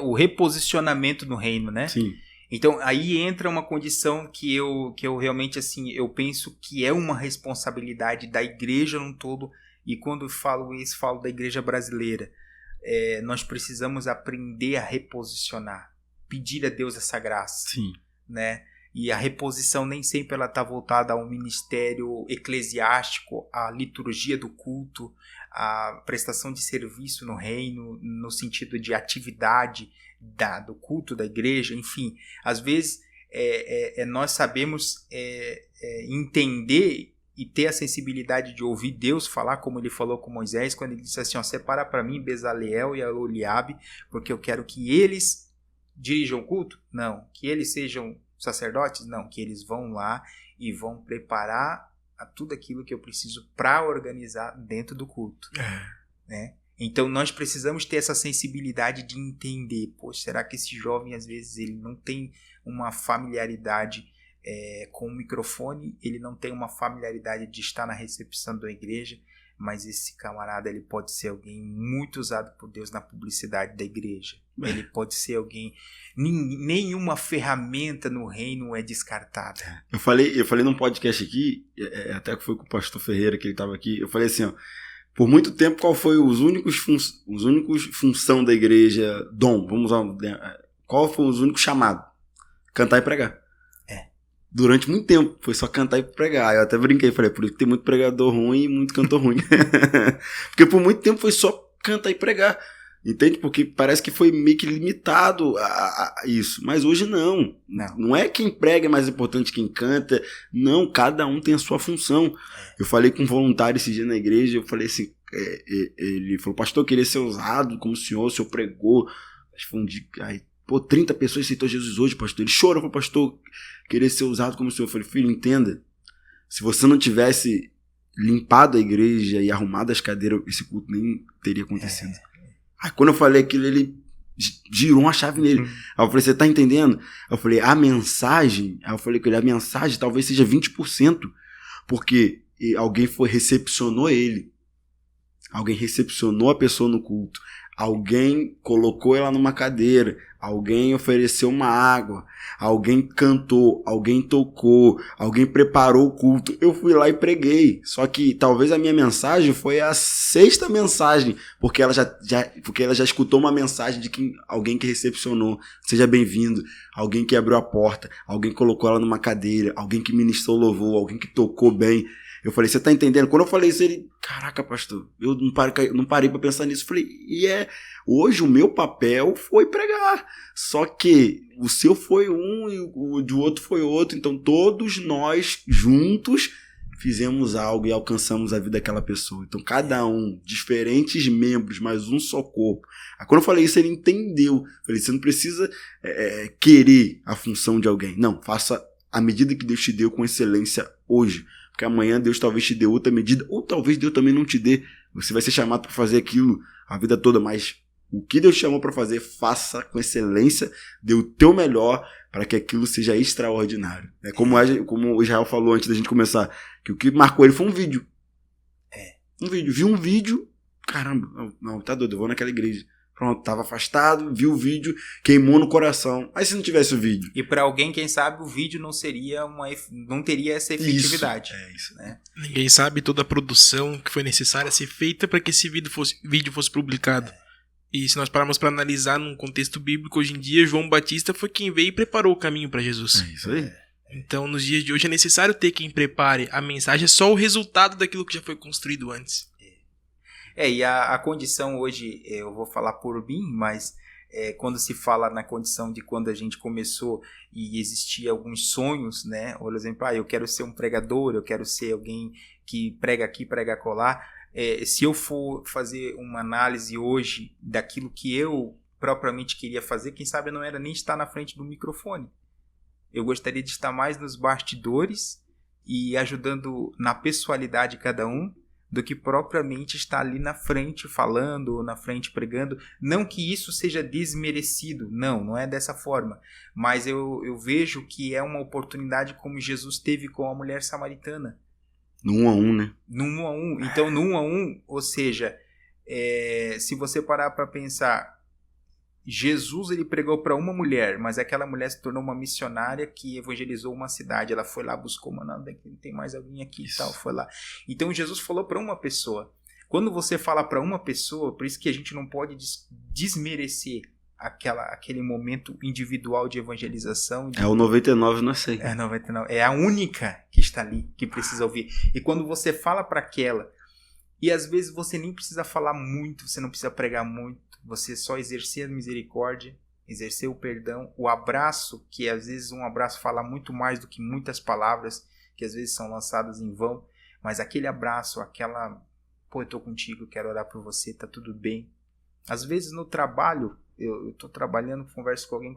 O reposicionamento no reino, né? Sim. Então aí entra uma condição que eu realmente assim, eu penso que é uma responsabilidade da igreja num todo, e quando falo isso, falo da igreja brasileira. Nós precisamos aprender a reposicionar. Pedir a Deus essa graça. Sim. Né? E a reposição nem sempre ela está voltada ao ministério eclesiástico, à liturgia do culto, à prestação de serviço no reino, no sentido de atividade do culto da igreja, enfim. Às vezes nós sabemos entender e ter a sensibilidade de ouvir Deus falar, como ele falou com Moisés, quando ele disse assim, separa para mim Bezaleel e Aholiabe, porque eu quero que eles dirijam o culto? Não. Que eles sejam sacerdotes? Não. Que eles vão lá e vão preparar tudo aquilo que eu preciso para organizar dentro do culto. Né? Então nós precisamos ter essa sensibilidade de entender, será que esse jovem às vezes ele não tem uma familiaridade com o microfone, ele não tem uma familiaridade de estar na recepção da igreja, mas esse camarada ele pode ser alguém muito usado por Deus na publicidade da igreja. Ele pode ser alguém... Nenhuma ferramenta no reino é descartada. Eu falei num podcast aqui, até que foi com o pastor Ferreira que ele estava aqui, eu falei assim, por muito tempo qual foi os únicos função da igreja, vamos usar, qual foi os únicos chamados? Cantar e pregar. Durante muito tempo, foi só cantar e pregar. Eu até brinquei, falei, por isso que tem muito pregador ruim e muito cantor ruim. Porque por muito tempo foi só cantar e pregar. Entende? Porque parece que foi meio que limitado a isso. Mas hoje não. Não é quem prega é mais importante que quem canta. Não, cada um tem a sua função. Eu falei com um voluntário esse dia na igreja, eu falei assim, ele falou, pastor, eu queria ser usado como o senhor pregou. Acho que foi um dia... 30 pessoas aceitou Jesus hoje, pastor. Ele chorou para o pastor querer ser usado como o senhor. Eu falei, filho, entenda. Se você não tivesse limpado a igreja e arrumado as cadeiras, esse culto nem teria acontecido. Aí quando eu falei aquilo, ele girou uma chave nele. Aí eu falei, você tá entendendo? Eu falei, a mensagem talvez seja 20%. Porque alguém recepcionou ele. Alguém recepcionou a pessoa no culto. Alguém colocou ela numa cadeira, alguém ofereceu uma água, alguém cantou, alguém tocou, alguém preparou o culto. Eu fui lá e preguei. Só que talvez a minha mensagem foi a 6ª mensagem, porque ela já escutou uma mensagem de alguém que recepcionou, seja bem-vindo, alguém que abriu a porta, alguém colocou ela numa cadeira, alguém que ministrou louvor, alguém que tocou bem. Eu falei, você tá entendendo? Quando eu falei isso, ele, caraca, pastor, eu não parei pra pensar nisso. Eu falei, hoje o meu papel foi pregar. Só que o seu foi um e o do outro foi outro. Então todos nós juntos fizemos algo e alcançamos a vida daquela pessoa. Então cada um, diferentes membros, mas um só corpo. Aí quando eu falei isso, ele entendeu. Eu falei, você não precisa querer a função de alguém. Não, faça a medida que Deus te deu com excelência hoje. Porque amanhã Deus talvez te dê outra medida, ou talvez Deus também não te dê. Você vai ser chamado para fazer aquilo a vida toda, mas o que Deus te chamou para fazer, faça com excelência, dê o teu melhor para que aquilo seja extraordinário. Como o Israel falou antes da gente começar, que o que marcou ele foi um vídeo. Um vídeo. Viu um vídeo caramba, não, tá doido, eu vou naquela igreja. Pronto, tava afastado, viu o vídeo, queimou no coração. Aí se não tivesse o vídeo? E pra alguém, quem sabe, o vídeo não teria essa efetividade. Isso. Né? Ninguém sabe toda a produção que foi necessária ser feita para que esse vídeo fosse publicado. E se nós pararmos para analisar num contexto bíblico, hoje em dia, João Batista foi quem veio e preparou o caminho para Jesus. É isso aí. Então, nos dias de hoje, é necessário ter quem prepare a mensagem, é só o resultado daquilo que já foi construído antes. E a condição hoje, eu vou falar por mim, mas quando se fala na condição de quando a gente começou e existia alguns sonhos, né? Por exemplo, eu quero ser um pregador, eu quero ser alguém que prega aqui, prega acolá. Se eu for fazer uma análise hoje daquilo que eu propriamente queria fazer, quem sabe não era nem estar na frente do microfone. Eu gostaria de estar mais nos bastidores e ajudando na pessoalidade de cada um, do que propriamente estar ali na frente falando ou na frente pregando. Não que isso seja desmerecido, não é dessa forma. Mas eu vejo que é uma oportunidade como Jesus teve com a mulher samaritana. No 1 a 1, né? No 1 a 1. Então, no 1 a 1, ou seja, se você parar para pensar, Jesus ele pregou para uma mulher, mas aquela mulher se tornou uma missionária que evangelizou uma cidade. Ela foi lá, buscou, não tem mais alguém aqui e tal, foi lá. Então Jesus falou para uma pessoa. Quando você fala para uma pessoa, por isso que a gente não pode desmerecer aquele momento individual de evangelização. É o 99, não sei. É 99. É a única que está ali, que precisa ouvir. E quando você fala para aquela, e às vezes você nem precisa falar muito, você não precisa pregar muito, você só exercer a misericórdia, exercer o perdão, o abraço, que às vezes um abraço fala muito mais do que muitas palavras, que às vezes são lançadas em vão, mas aquele abraço, eu tô contigo, quero orar por você, tá tudo bem. Às vezes no trabalho, eu tô trabalhando, converso com alguém,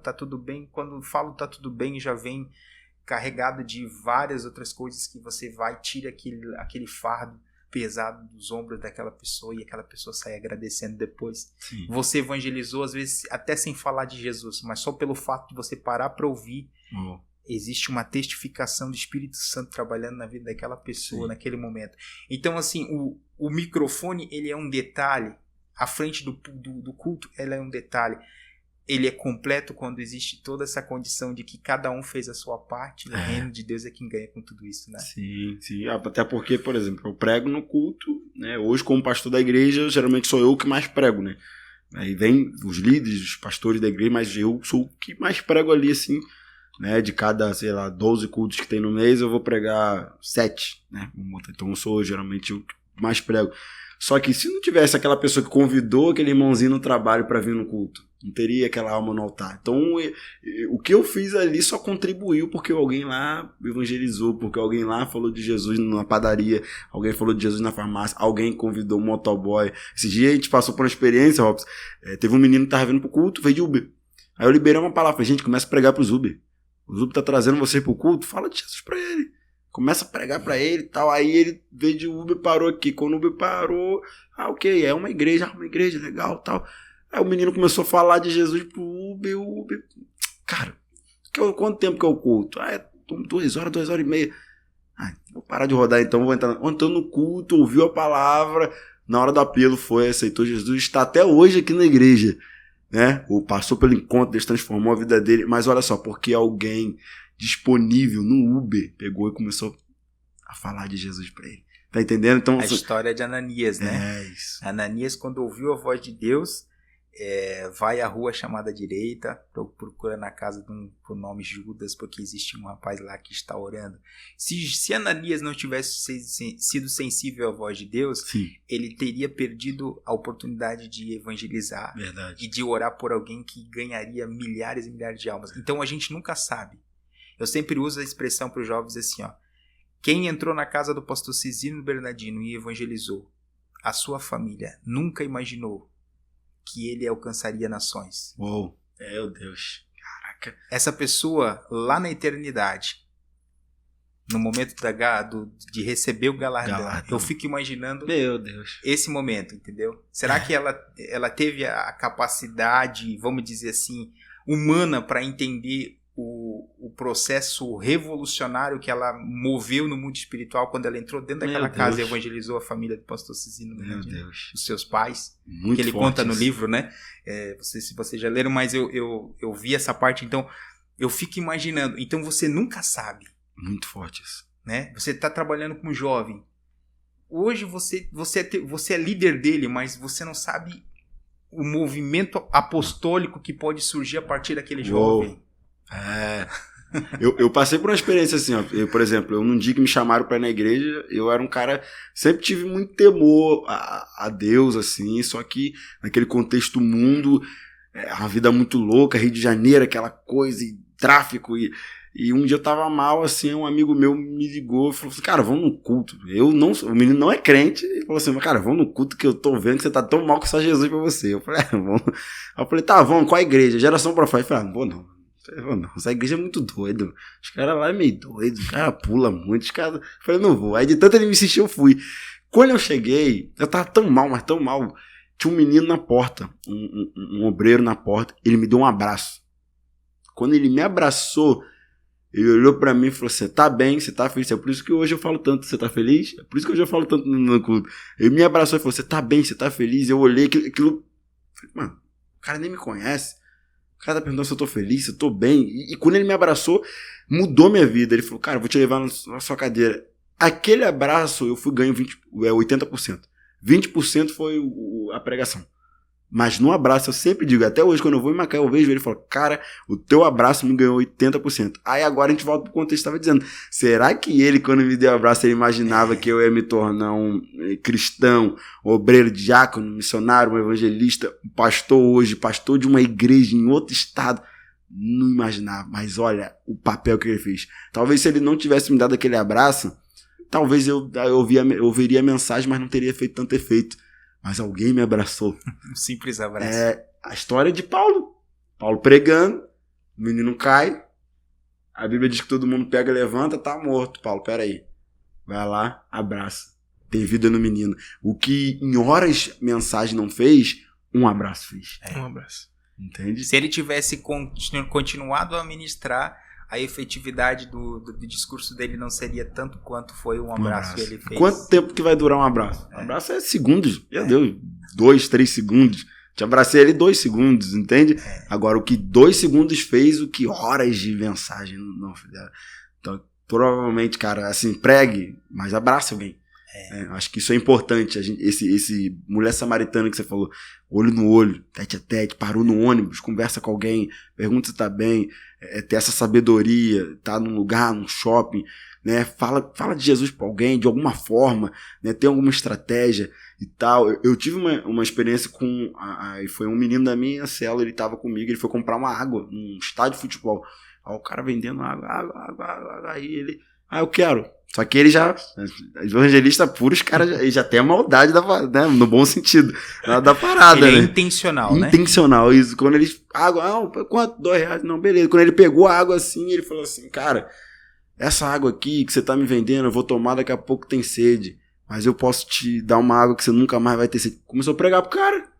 tá tudo bem, quando falo tá tudo bem, já vem carregado de várias outras coisas que você vai, tira aquele fardo pesado dos ombros daquela pessoa e aquela pessoa sai agradecendo depois. Sim. Você evangelizou, às vezes, até sem falar de Jesus, mas só pelo fato de você parar para ouvir, existe uma testificação do Espírito Santo trabalhando na vida daquela pessoa, naquele momento. Então, assim, o microfone, ele é um detalhe, a frente do culto, ela é um detalhe. Ele é completo quando existe toda essa condição de que cada um fez a sua parte, o reino de Deus é quem ganha com tudo isso, né? Sim. Até porque, por exemplo, eu prego no culto, né? Hoje, como pastor da igreja, geralmente sou eu que mais prego, né? Aí vem os líderes, os pastores da igreja, mas eu sou o que mais prego ali, assim, né? De cada, 12 cultos que tem no mês, eu vou pregar 7, né? Então eu sou geralmente o que mais prego. Só que se não tivesse aquela pessoa que convidou aquele irmãozinho no trabalho para vir no culto, não teria aquela alma no altar. Então, o que eu fiz ali só contribuiu porque alguém lá evangelizou, porque alguém lá falou de Jesus na padaria, alguém falou de Jesus na farmácia, alguém convidou um motoboy. Esse dia a gente passou por uma experiência, Robson. Teve um menino que estava vindo pro culto, veio de Uber. Aí eu liberei uma palavra, falei, gente, começa a pregar pros Uber. O Uber tá trazendo você pro culto, fala de Jesus pra ele. Começa a pregar pra ele e tal. Aí ele veio de Uber, parou aqui. Quando o Uber parou, ok, é uma igreja legal tal. Aí o menino começou a falar de Jesus pro Uber. Cara, quanto tempo que é o culto? 2 horas, 2 horas e meia. Vou parar de rodar então, vou entrar no culto, ouviu a palavra, na hora do apelo foi, aceitou Jesus, está até hoje aqui na igreja, né? Ou passou pelo encontro, Deus transformou a vida dele, mas olha só, porque alguém disponível no Uber pegou e começou a falar de Jesus para ele. Tá entendendo? Então, a história de Ananias, né? É isso. Ananias, quando ouviu a voz de Deus, vai à rua chamada direita, procura na casa por nome Judas, porque existe um rapaz lá que está orando. Se Ananias não tivesse sido sensível à voz de Deus, sim, ele teria perdido a oportunidade de evangelizar. Verdade. E de orar por alguém que ganharia milhares e milhares de almas. Então a gente nunca sabe. Eu sempre uso a expressão para os jovens assim, quem entrou na casa do pastor Cisino Bernardino e evangelizou, a sua família nunca imaginou que ele alcançaria nações. Uou, meu Deus, caraca. Essa pessoa, lá na eternidade, no momento de receber o galardão, eu fico imaginando, meu Deus, esse momento, entendeu? Será que ela teve a capacidade, vamos dizer assim, humana para entender o processo revolucionário que ela moveu no mundo espiritual quando ela entrou dentro daquela casa e evangelizou a família do pastor Cicino, os seus pais, muito que ele forte conta no isso. livro, né? Se vocês já leram, mas eu vi essa parte, então eu fico imaginando. Então você nunca sabe. Muito forte isso. Né? Você está trabalhando com um jovem. Hoje você é líder dele, mas você não sabe o movimento apostólico que pode surgir a partir daquele jovem. Eu passei por uma experiência assim, ó. Por exemplo, num dia que me chamaram para ir na igreja, eu era um cara, sempre tive muito temor a Deus, assim, só que naquele contexto mundo, uma vida muito louca, Rio de Janeiro, aquela coisa, e tráfico, e um dia eu tava mal, assim, um amigo meu me ligou e falou assim, cara, vamos no culto. O menino não é crente, ele falou assim, cara, vamos no culto que eu tô vendo que você tá tão mal que só Jesus pra você. Eu falei, vamos. Aí eu falei, tá, vamos, qual a igreja? Geração Profética. Eu falei, não vou não. Essa igreja é muito doido. Os caras lá é meio doido, os caras pulam muito, os caras... Eu falei, não vou. Aí de tanto ele me insistir, eu fui. Quando eu cheguei, eu tava tão mal, mas tão mal. Tinha um menino na porta, um obreiro na porta, ele me deu um abraço. Quando ele me abraçou, ele olhou pra mim e falou, você tá bem, você tá feliz, é por isso que hoje eu falo tanto, você tá feliz? É por isso que hoje eu falo tanto no culto. Ele me abraçou e falou, você tá bem, você tá feliz? Eu olhei aquilo, falei, mano, o cara nem me conhece, o cara tá perguntando se eu tô feliz, se eu tô bem, e quando ele me abraçou, mudou minha vida. Ele falou, cara, eu vou te levar na sua cadeira. Aquele abraço, eu fui ganho 80%. 20% foi a pregação. Mas no abraço, eu sempre digo, até hoje, quando eu vou em Macaé, eu vejo ele e falo, cara, o teu abraço me ganhou 80%. Aí agora a gente volta pro contexto que eu estava dizendo. Será que ele, quando me deu o abraço, ele imaginava que eu ia me tornar um cristão, obreiro, diácono, missionário, um evangelista, pastor hoje, pastor de uma igreja em outro estado? Não imaginava. Mas olha o papel que ele fez. Talvez se ele não tivesse me dado aquele abraço, talvez eu ouviria a mensagem, mas não teria feito tanto efeito. Mas alguém me abraçou. Um simples abraço. É a história de Paulo. Paulo pregando, o menino cai, a Bíblia diz que todo mundo pega e levanta, tá morto. Paulo, peraí. Vai lá, abraça. Tem vida no menino. O que em horas mensagem não fez, um abraço fez. Um abraço. Entende? Se ele tivesse continuado a ministrar, a efetividade do discurso dele não seria tanto quanto foi um abraço que ele fez. Quanto tempo que vai durar um abraço? Um abraço é segundos. Meu Deus, 2, 3 segundos. Te abracei ali 2 segundos, entende? Agora, o que 2 segundos fez, o que horas de mensagem não fizeram. Então, provavelmente, cara, assim, pregue, mas abrace alguém. Acho que isso é importante. Esse mulher samaritana que você falou, olho no olho, tete a tete, parou no ônibus, conversa com alguém, pergunta se tá bem, ter essa sabedoria, tá num lugar, num shopping, né? Fala de Jesus pra alguém, de alguma forma, né? Tem alguma estratégia e tal. Eu tive uma experiência com... foi um menino da minha célula, ele tava comigo, ele foi comprar uma água num estádio de futebol. Aí o cara vendendo água, aí ele... eu quero. Só que ele já, evangelista puro, os caras já tem a maldade, né, no bom sentido, da parada, ele né? É intencional, né? Intencional, isso. Quando ele, água, quanto? R$2? Não, beleza. Quando ele pegou a água assim, ele falou assim, cara, essa água aqui que você tá me vendendo, eu vou tomar, daqui a pouco tem sede, mas eu posso te dar uma água que você nunca mais vai ter sede. Começou a pregar pro cara,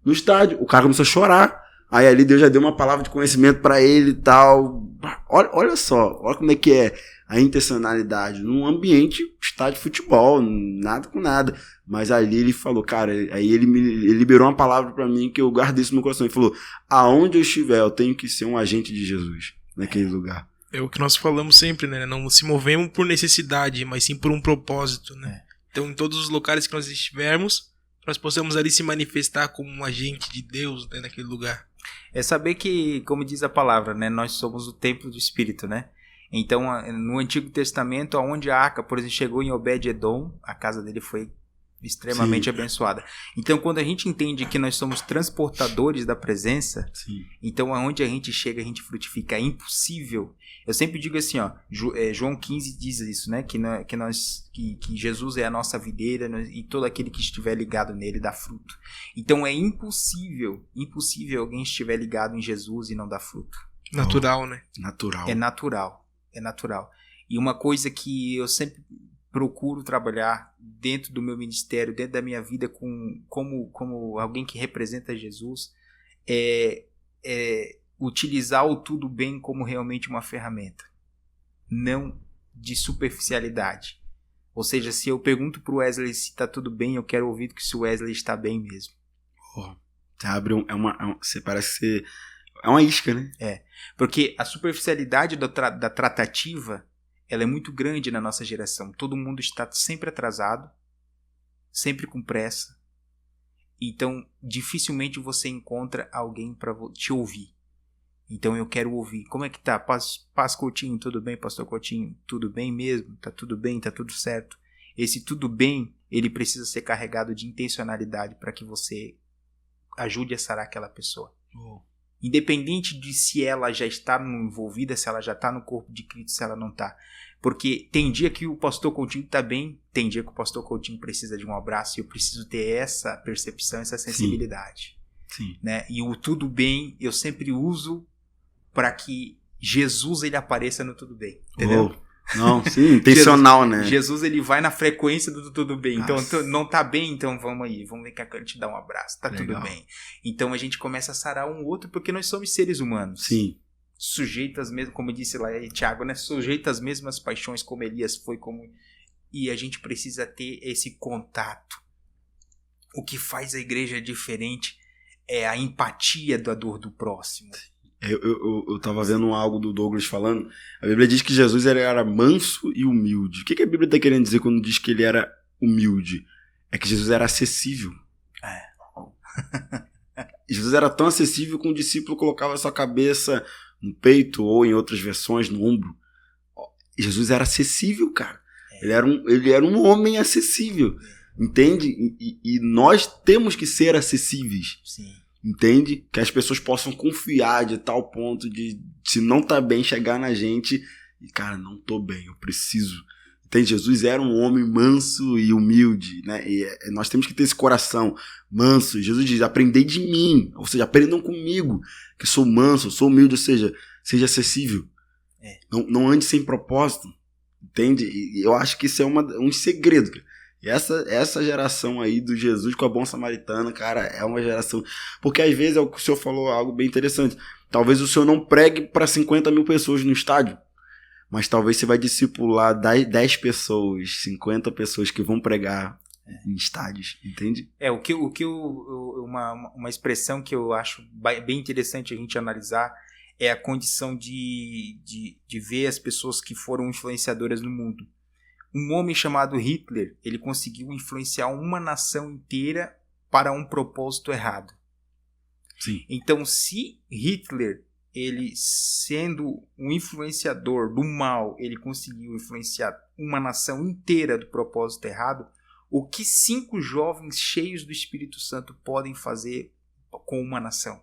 no estádio. O cara começou a chorar. Aí ali Deus já deu uma palavra de conhecimento pra ele e tal. Olha só, olha como é que é a intencionalidade num ambiente, estádio de futebol, nada com nada. Mas ali ele falou, cara, aí ele liberou uma palavra pra mim que eu guardei isso no meu coração. Ele falou, aonde eu estiver, eu tenho que ser um agente de Jesus naquele lugar. É o que nós falamos sempre, né? Não se movemos por necessidade, mas sim por um propósito, né? Então, em todos os locais que nós estivermos, nós possamos ali se manifestar como um agente de Deus, né, naquele lugar. É saber que, como diz a palavra, né, nós somos o templo do Espírito, né? Então, no Antigo Testamento, aonde a arca, por exemplo, chegou em Obed-Edom, a casa dele foi extremamente abençoada. Então, quando a gente entende que nós somos transportadores da presença, então aonde a gente chega, a gente frutifica. É impossível. Eu sempre digo assim, ó, João 15 diz isso, né? Que Jesus é a nossa videira e todo aquele que estiver ligado nele dá fruto. Então é impossível alguém estiver ligado em Jesus e não dar fruto. Natural, né? Natural. É natural. E uma coisa que eu sempre procuro trabalhar dentro do meu ministério, dentro da minha vida, como alguém que representa Jesus, é utilizar o tudo bem como realmente uma ferramenta, não de superficialidade. Ou seja, se eu pergunto pro Wesley se tá tudo bem, eu quero ouvir que se o Wesley está bem mesmo. Você abre você parece ser... É uma isca, né? Porque a superficialidade da tratativa, ela é muito grande na nossa geração. Todo mundo está sempre atrasado, sempre com pressa. Então, dificilmente você encontra alguém para te ouvir. Então, eu quero ouvir. Como é que tá? Paz Coutinho, tudo bem, Pastor Coutinho? Tudo bem mesmo? Tá tudo bem? Tá tudo certo? Esse tudo bem, ele precisa ser carregado de intencionalidade para que você ajude a sarar aquela pessoa. Independente de se ela já está envolvida, se ela já está no corpo de Cristo, se ela não está. Porque tem dia que o pastor Coutinho está bem, tem dia que o pastor Coutinho precisa de um abraço, e eu preciso ter essa percepção, essa sensibilidade. Sim. Né? E o tudo bem eu sempre uso para que Jesus ele apareça no tudo bem. Entendeu? Não, sim, intencional, né? Jesus ele vai na frequência do tudo bem. Nossa. Então, não tá bem, então vamos aí. Vamos ver que eu quero te dar um abraço. Tá Legal. tudo bem. Então, a gente começa a sarar um outro, porque nós somos seres humanos. Sim. Sujeitos mesmo, como disse lá Tiago, né? Sujeitos às mesmas paixões como Elias foi. E a gente precisa ter esse contato. O que faz a igreja diferente é a empatia da dor do próximo. Eu tava vendo algo do Douglas falando. A Bíblia diz que Jesus era manso e humilde. O que a Bíblia tá querendo dizer quando diz que ele era humilde? É que Jesus era acessível. Jesus era tão acessível que um discípulo colocava a sua cabeça no peito ou em outras versões no ombro. Jesus era acessível, cara. Ele era um homem acessível. Entende? E nós temos que ser acessíveis. Sim. Entende? Que as pessoas possam confiar de tal ponto de, se não tá bem, chegar na gente e, cara, não tô bem, eu preciso. Entende? Jesus era um homem manso e humilde, né? E nós temos que ter esse coração manso. Jesus diz, aprendei de mim, ou seja, aprendam comigo, que sou manso, sou humilde, ou seja, seja acessível. Não ande sem propósito. Entende? E eu acho que isso é um segredo, cara. E essa geração aí do Jesus com a Bom Samaritano, cara, é uma geração... Porque às vezes, é o que o senhor falou, algo bem interessante. Talvez o senhor não pregue para 50 mil pessoas no estádio, mas talvez você vai discipular 10 pessoas, 50 pessoas que vão pregar em estádios, entende? Uma expressão que eu acho bem interessante a gente analisar é a condição de ver as pessoas que foram influenciadoras no mundo. Um homem chamado Hitler, ele conseguiu influenciar uma nação inteira para um propósito errado. Sim. Então, se Hitler, ele sendo um influenciador do mal, ele conseguiu influenciar uma nação inteira do propósito errado, o que 5 jovens cheios do Espírito Santo podem fazer com uma nação?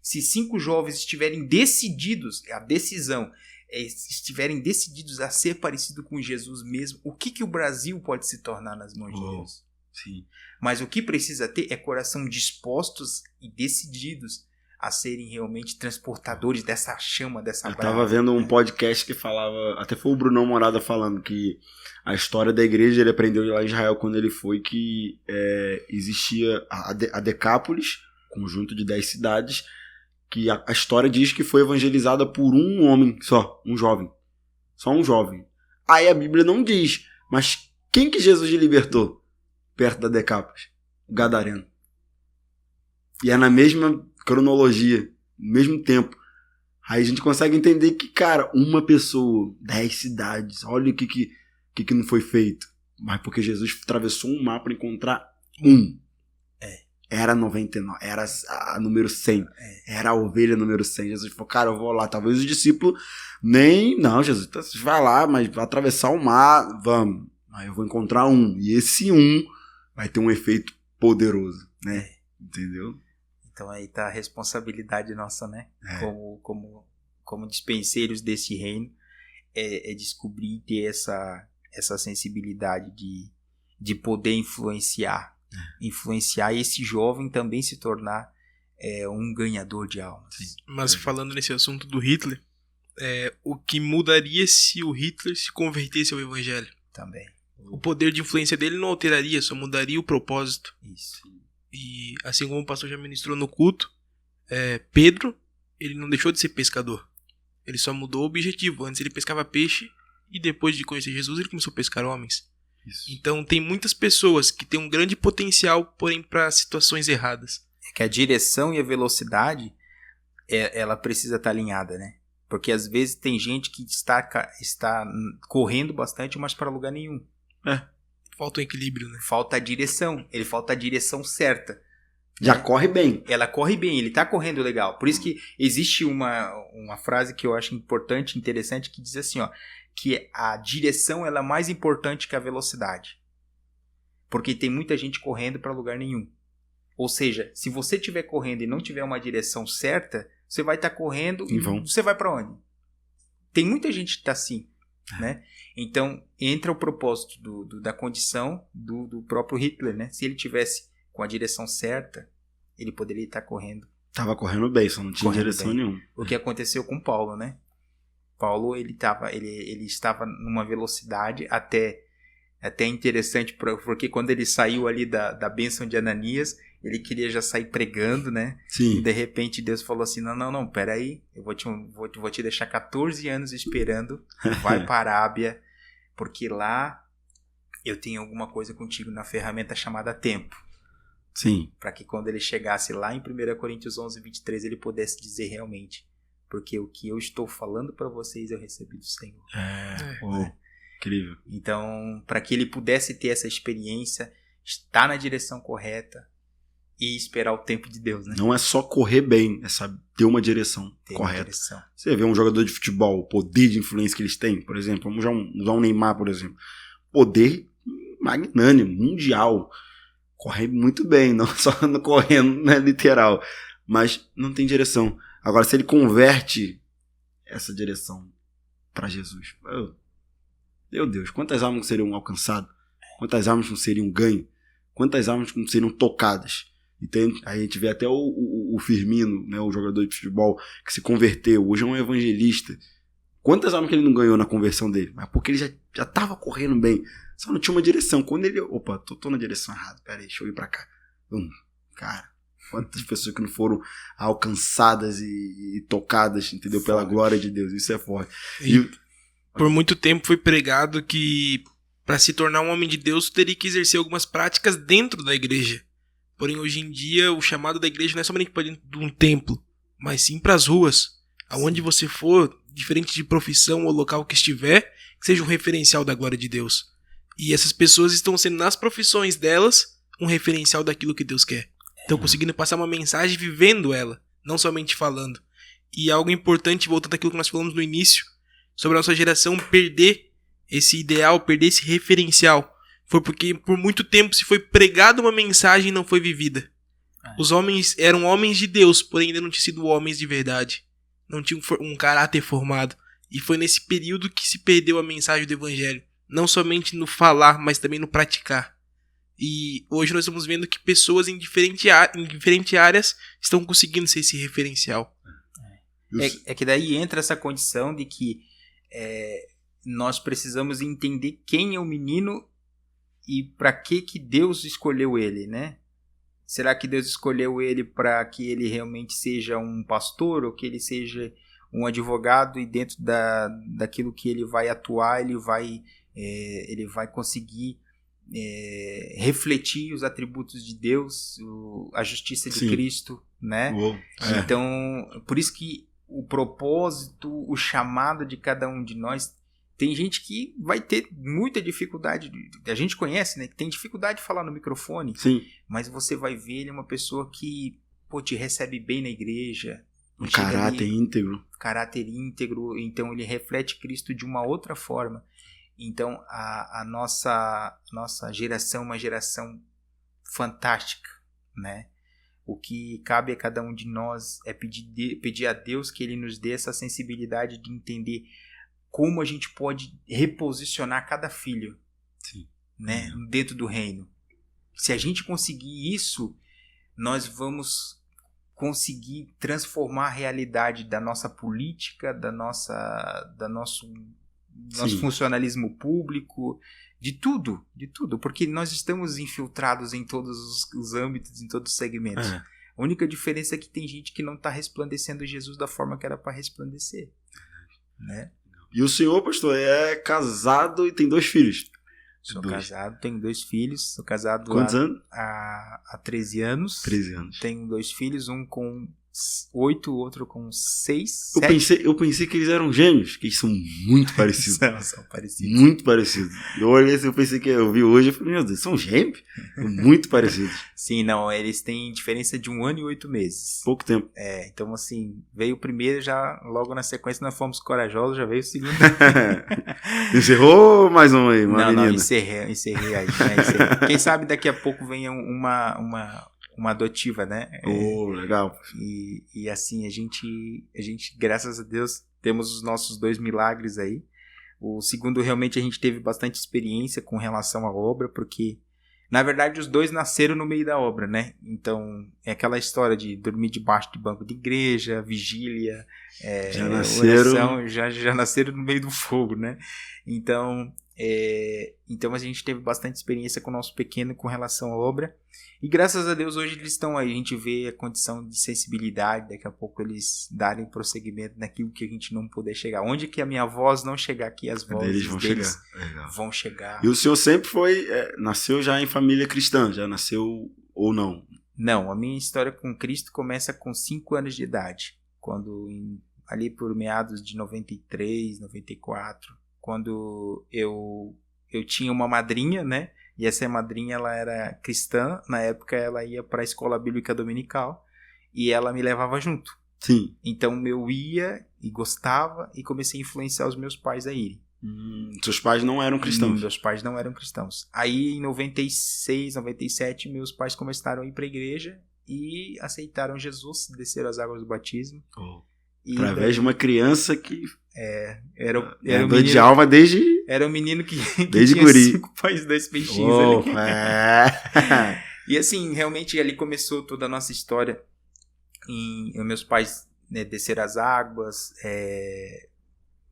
Se 5 jovens estiverem decididos, a decisão... estiverem decididos a ser parecido com Jesus mesmo, o que o Brasil pode se tornar nas mãos de Deus? Sim. Mas o que precisa ter é coração dispostos e decididos a serem realmente transportadores dessa chama, dessa brasa. Eu tava vendo um podcast que falava, até foi o Brunão Morada falando, que a história da igreja, ele aprendeu lá em Israel quando ele foi, que existia a Decápolis, conjunto de 10 cidades, que a história diz que foi evangelizada por um homem só, um jovem. Só um jovem. Aí a Bíblia não diz, mas quem que Jesus libertou perto da Decápolis? O Gadareno. E é na mesma cronologia, no mesmo tempo. Aí a gente consegue entender que, cara, uma pessoa, 10 cidades, olha o que não foi feito. Mas porque Jesus atravessou um mar para encontrar um. Era 99, era a número 100, era a ovelha número 100. Jesus falou, cara, eu vou lá. Talvez o discípulo não, Jesus, você vai lá, mas vai atravessar o mar, vamos. Aí eu vou encontrar um. E esse um vai ter um efeito poderoso, né? Entendeu? Então aí tá a responsabilidade nossa, né? Como dispenseiros desse reino, é descobrir e ter essa sensibilidade de poder influenciar esse jovem também se tornar um ganhador de almas. Mas falando nesse assunto do Hitler, o que mudaria se o Hitler se convertesse ao evangelho? Também. O poder de influência dele não alteraria, só mudaria o propósito. Isso. E assim como o pastor já ministrou no culto, Pedro, ele não deixou de ser pescador. Ele só mudou o objetivo. Antes ele pescava peixe e depois de conhecer Jesus ele começou a pescar homens. Isso. Então tem muitas pessoas que têm um grande potencial, porém para situações erradas. É que a direção e a velocidade, ela precisa estar alinhada, né? Porque às vezes tem gente que está correndo bastante, mas para lugar nenhum. Falta um equilíbrio, né? Falta a direção. Ele falta a direção certa. Já corre bem. Ela corre bem, ele tá correndo legal. Por isso que existe uma frase que eu acho importante, interessante, que diz assim, ó, que a direção ela é mais importante que a velocidade. Porque tem muita gente correndo para lugar nenhum. Ou seja, se você estiver correndo e não tiver uma direção certa, você vai estar correndo e você vai para onde? Tem muita gente que tá assim, né? Então, entra o propósito da condição do próprio Hitler, né? Se ele tivesse com a direção certa, ele poderia estar correndo. Tava correndo bem, só não tinha direção nenhuma. O que aconteceu com Paulo, né? Paulo, ele estava numa velocidade até interessante, porque quando ele saiu ali da bênção de Ananias, ele queria já sair pregando, né? Sim. E de repente Deus falou assim, não, peraí, eu vou te deixar 14 anos esperando, vai para a Arábia, porque lá eu tenho alguma coisa contigo na ferramenta chamada tempo. Sim. Para que quando ele chegasse lá em 1 Coríntios 11, 23, ele pudesse dizer realmente, porque o que eu estou falando para vocês eu recebi do Senhor. Incrível. Então, para que ele pudesse ter essa experiência, estar na direção correta e esperar o tempo de Deus, né? Não é só correr bem, é saber ter uma direção correta. Você vê um jogador de futebol, o poder de influência que eles têm, por exemplo, vamos usar um Neymar, por exemplo. Poder magnânimo, mundial. Corre muito bem, não só correndo, né, literal, mas não tem direção. Agora, se ele converte essa direção para Jesus, meu Deus, quantas almas seriam alcançadas? Quantas almas não seriam ganhas? Quantas almas não seriam tocadas? Então, a gente vê até o Firmino, né, o jogador de futebol, que se converteu, hoje é um evangelista. Quantas almas que ele não ganhou na conversão dele? Mas porque ele já estava correndo bem, só não tinha uma direção. Quando ele, tô na direção errada, peraí, deixa eu ir pra cá. Cara, quantas pessoas que não foram alcançadas e tocadas, entendeu? Pela glória de Deus, isso é forte. E por muito tempo foi pregado que para se tornar um homem de Deus teria que exercer algumas práticas dentro da igreja. Porém, hoje em dia, o chamado da igreja não é somente para dentro de um templo, mas sim para as ruas. Aonde você for, diferente de profissão ou local que estiver, que seja um referencial da glória de Deus. E essas pessoas estão sendo, nas profissões delas, um referencial daquilo que Deus quer. Estão conseguindo passar uma mensagem vivendo ela, não somente falando. E algo importante, voltando àquilo que nós falamos no início, sobre a nossa geração perder esse ideal, perder esse referencial. Foi porque por muito tempo se foi pregada uma mensagem e não foi vivida. Os homens eram homens de Deus, porém ainda não tinham sido homens de verdade. Não tinham um caráter formado. E foi nesse período que se perdeu a mensagem do evangelho. Não somente no falar, mas também no praticar. E hoje nós estamos vendo que pessoas em diferentes áreas estão conseguindo ser esse referencial. É que daí entra essa condição de que nós precisamos entender quem é o menino e para que Deus escolheu ele, né? Será que Deus escolheu ele para que ele realmente seja um pastor ou que ele seja um advogado e dentro daquilo que ele vai atuar, ele vai conseguir refletir os atributos de Deus, a justiça de Cristo, né? Então, por isso que o propósito, o chamado de cada um de nós, tem gente que vai ter muita dificuldade, a gente conhece, né? Que tem dificuldade de falar no microfone, mas você vai ver ele é uma pessoa que te recebe bem na igreja. Um caráter íntegro. Caráter íntegro, então ele reflete Cristo de uma outra forma. Então a nossa geração é uma geração fantástica, né? O que cabe a cada um de nós é pedir a Deus que Ele nos dê essa sensibilidade de entender como a gente pode reposicionar cada filho, né, dentro do reino. Se a gente conseguir isso, nós vamos conseguir transformar a realidade da nossa política, do nosso funcionalismo público, de tudo, porque nós estamos infiltrados em todos os âmbitos, em todos os segmentos. A única diferença é que tem gente que não está resplandecendo Jesus da forma que era para resplandecer. Né? E o senhor, pastor, é casado e tem 2 filhos? Sou casado, tenho 2 filhos. Sou casado Quantos anos? há 13 anos. 13 anos. Tenho 2 filhos, um com 8, o outro com 6, Eu pensei que eles eram gêmeos, que eles são muito parecidos. São parecidos. Muito parecidos. Eu olhei assim, eu pensei que eu vi hoje, eu falei, meu Deus, são gêmeos? Muito parecidos. Sim, não, eles têm diferença de 1 ano e 8 meses. Pouco tempo. Então assim, veio o primeiro, já logo na sequência nós fomos corajosos, já veio o segundo. Encerrou mais um aí, uma menina. Não, encerrei aí, né? Encerrei. Quem sabe daqui a pouco venha uma adotiva, né? Legal. E assim, a gente, graças a Deus, temos os nossos 2 milagres aí. O segundo, realmente, a gente teve bastante experiência com relação à obra, porque, na verdade, os 2 nasceram no meio da obra, né? Então, é aquela história de dormir debaixo de banco de igreja, vigília, já nasceram... oração, já nasceram no meio do fogo, né? Então a gente teve bastante experiência com o nosso pequeno com relação à obra. E graças a Deus hoje eles estão aí. A gente vê a condição de sensibilidade, daqui a pouco eles darem prosseguimento naquilo que a gente não puder chegar. Onde que a minha voz não chegar aqui, as vozes deles vão chegar. E o senhor sempre nasceu já em família cristã? Já nasceu ou não? Não, a minha história com Cristo começa com 5 anos de idade. Quando ali por meados de 93, 94, quando eu tinha uma madrinha, né? E essa madrinha, ela era cristã. Na época, ela ia para a escola bíblica dominical e ela me levava junto. Sim. Então, eu ia e gostava e comecei a influenciar os meus pais a irem. Seus pais não eram cristãos? Meus pais não eram cristãos. Aí, em 96, 97, meus pais começaram a ir para a igreja e aceitaram Jesus, desceram as águas do batismo. Através de uma criança que... Era um menino, de alma desde... Era um menino que desde tinha guri. 5 pais, 2 peixinhos ali. E assim, realmente ali começou toda a nossa história. Meus pais, né, desceram as águas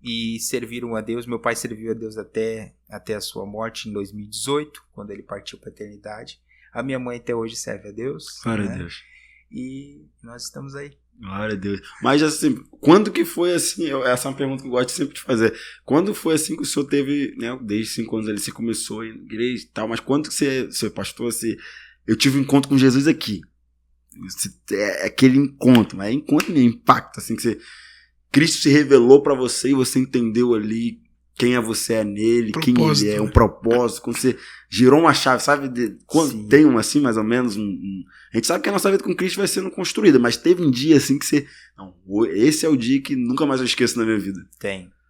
e serviram a Deus. Meu pai serviu a Deus até a sua morte em 2018, quando ele partiu para a eternidade. A minha mãe até hoje serve a Deus. Glória a Deus. E nós estamos aí. Glória a Deus. Mas assim, quando que foi assim, essa é uma pergunta que eu gosto sempre de fazer, quando foi assim que o senhor teve, né, desde 5 anos ali, você começou a ir na igreja e tal, mas quando que você pastor, assim, eu tive um encontro com Jesus aqui, aquele encontro, mas é encontro mesmo, impacto, assim, que Cristo se revelou pra você e você entendeu ali quem é você nele, quem ele é, um propósito, quando você girou uma chave, sabe? Quando tem assim, mais ou menos, a gente sabe que a nossa vida com Cristo vai sendo construída, mas teve um dia assim que você... Não, esse é o dia que nunca mais eu esqueço na minha vida.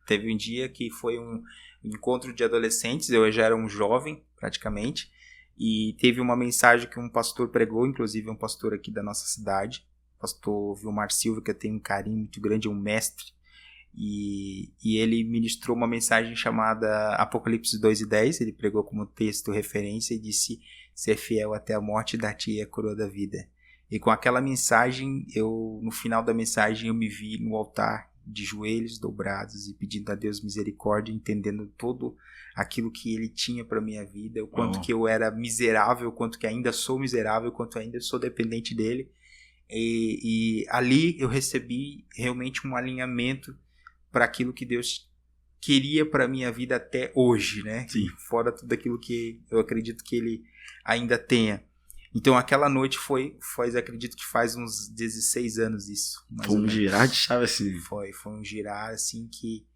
Teve um dia que foi um encontro de adolescentes, eu já era um jovem, praticamente, e teve uma mensagem que um pastor pregou, inclusive um pastor aqui da nossa cidade, o pastor Vilmar Silva, que eu tenho um carinho muito grande, é um mestre, e ele ministrou uma mensagem chamada Apocalipse 2:10, ele pregou como texto referência e disse: ser fiel até a morte, dar-te a coroa da vida. E com aquela mensagem, no final da mensagem, eu me vi no altar de joelhos dobrados e pedindo a Deus misericórdia, entendendo todo aquilo que ele tinha para minha vida, o quanto que eu era miserável, o quanto que ainda sou miserável, o quanto ainda sou dependente dele. E ali eu recebi realmente um alinhamento para aquilo que Deus queria para minha vida até hoje, né? Sim. Fora tudo aquilo que eu acredito que ele ainda tenha. Então aquela noite foi acredito que faz uns 16 anos isso. Foi um girar de chave assim. Foi um girar assim que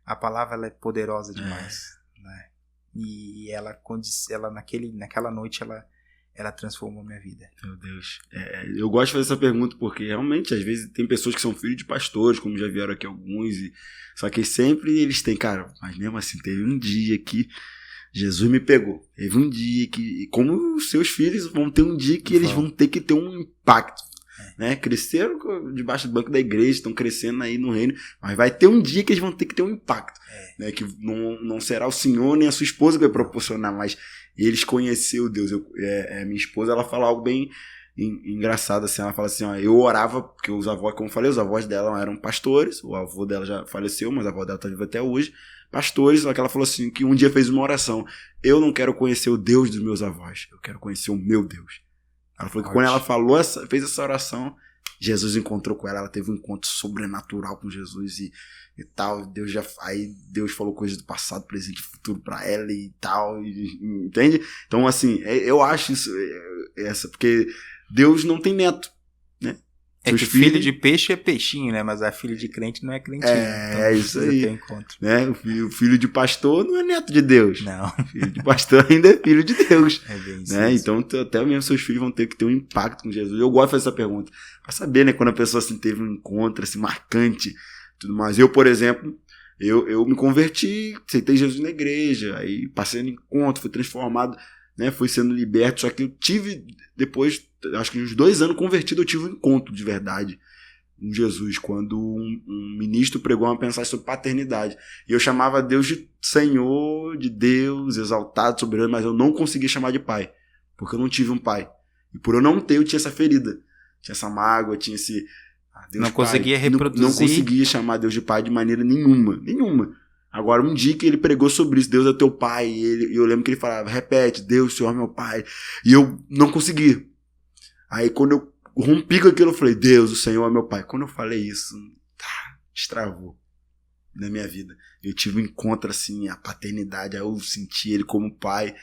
a palavra ela é poderosa demais, né? E ela naquela noite ela transformou minha vida. Meu Deus. Eu gosto de fazer essa pergunta porque realmente, às vezes, tem pessoas que são filhos de pastores, como já vieram aqui alguns, só que sempre eles têm, cara, mas mesmo assim, teve um dia que Jesus me pegou. Teve um dia que, como os seus filhos vão ter um dia que eles vão ter que ter um impacto. Né? Cresceram debaixo do banco da igreja, estão crescendo aí no reino, mas vai ter um dia que eles vão ter que ter um impacto. Né? Que não será o senhor nem a sua esposa que vai proporcionar, mas eles conheceram Deus. Minha esposa, ela fala algo bem engraçado, assim, ela fala assim, ó, eu orava, porque os avós, como eu falei, os avós dela eram pastores, o avô dela já faleceu, mas a avó dela tá viva até hoje, pastores, só que ela falou assim, que um dia fez uma oração, eu não quero conhecer o Deus dos meus avós, eu quero conhecer o meu Deus. Ela falou que quando ela fez essa oração, Jesus encontrou com ela, ela teve um encontro sobrenatural com Jesus e tal. Aí Deus falou coisas do passado, presente e futuro pra ela e tal, entende? Então, assim, eu acho isso, porque Deus não tem neto, né? É que filho de peixe é peixinho, né? Mas a filha de crente não é crentinho. É isso aí. Né? O filho de pastor não é neto de Deus. Não. O filho de pastor ainda é filho de Deus. É bem isso. Né? Então, até mesmo seus filhos vão ter que ter um impacto com Jesus. Eu gosto de fazer essa pergunta. Pra saber, né? Quando a pessoa assim, teve um encontro assim, marcante, tudo mais. Eu, por exemplo, eu me converti, aceitei Jesus na igreja, aí passei no encontro, fui transformado, né? Fui sendo liberto. Só que eu tive, depois, acho que uns 2 anos convertido, eu tive um encontro de verdade com Jesus, quando um ministro pregou uma mensagem sobre paternidade. E eu chamava Deus de Senhor, de Deus, exaltado, soberano, mas eu não conseguia chamar de pai, porque eu não tive um pai. E por eu não ter, eu tinha essa ferida, tinha essa mágoa, tinha esse... Deus não pai. Conseguia reproduzir. Não conseguia chamar Deus de pai de maneira nenhuma. Agora, um dia que ele pregou sobre isso, Deus é teu pai, e eu lembro que ele falava, repete, Deus, Senhor é meu pai, e eu não conseguia. Aí quando eu rompi com aquilo, eu falei, Deus, o Senhor é meu pai. Quando eu falei isso, destravou na minha vida. Eu tive um encontro assim, a paternidade, aí eu senti ele como pai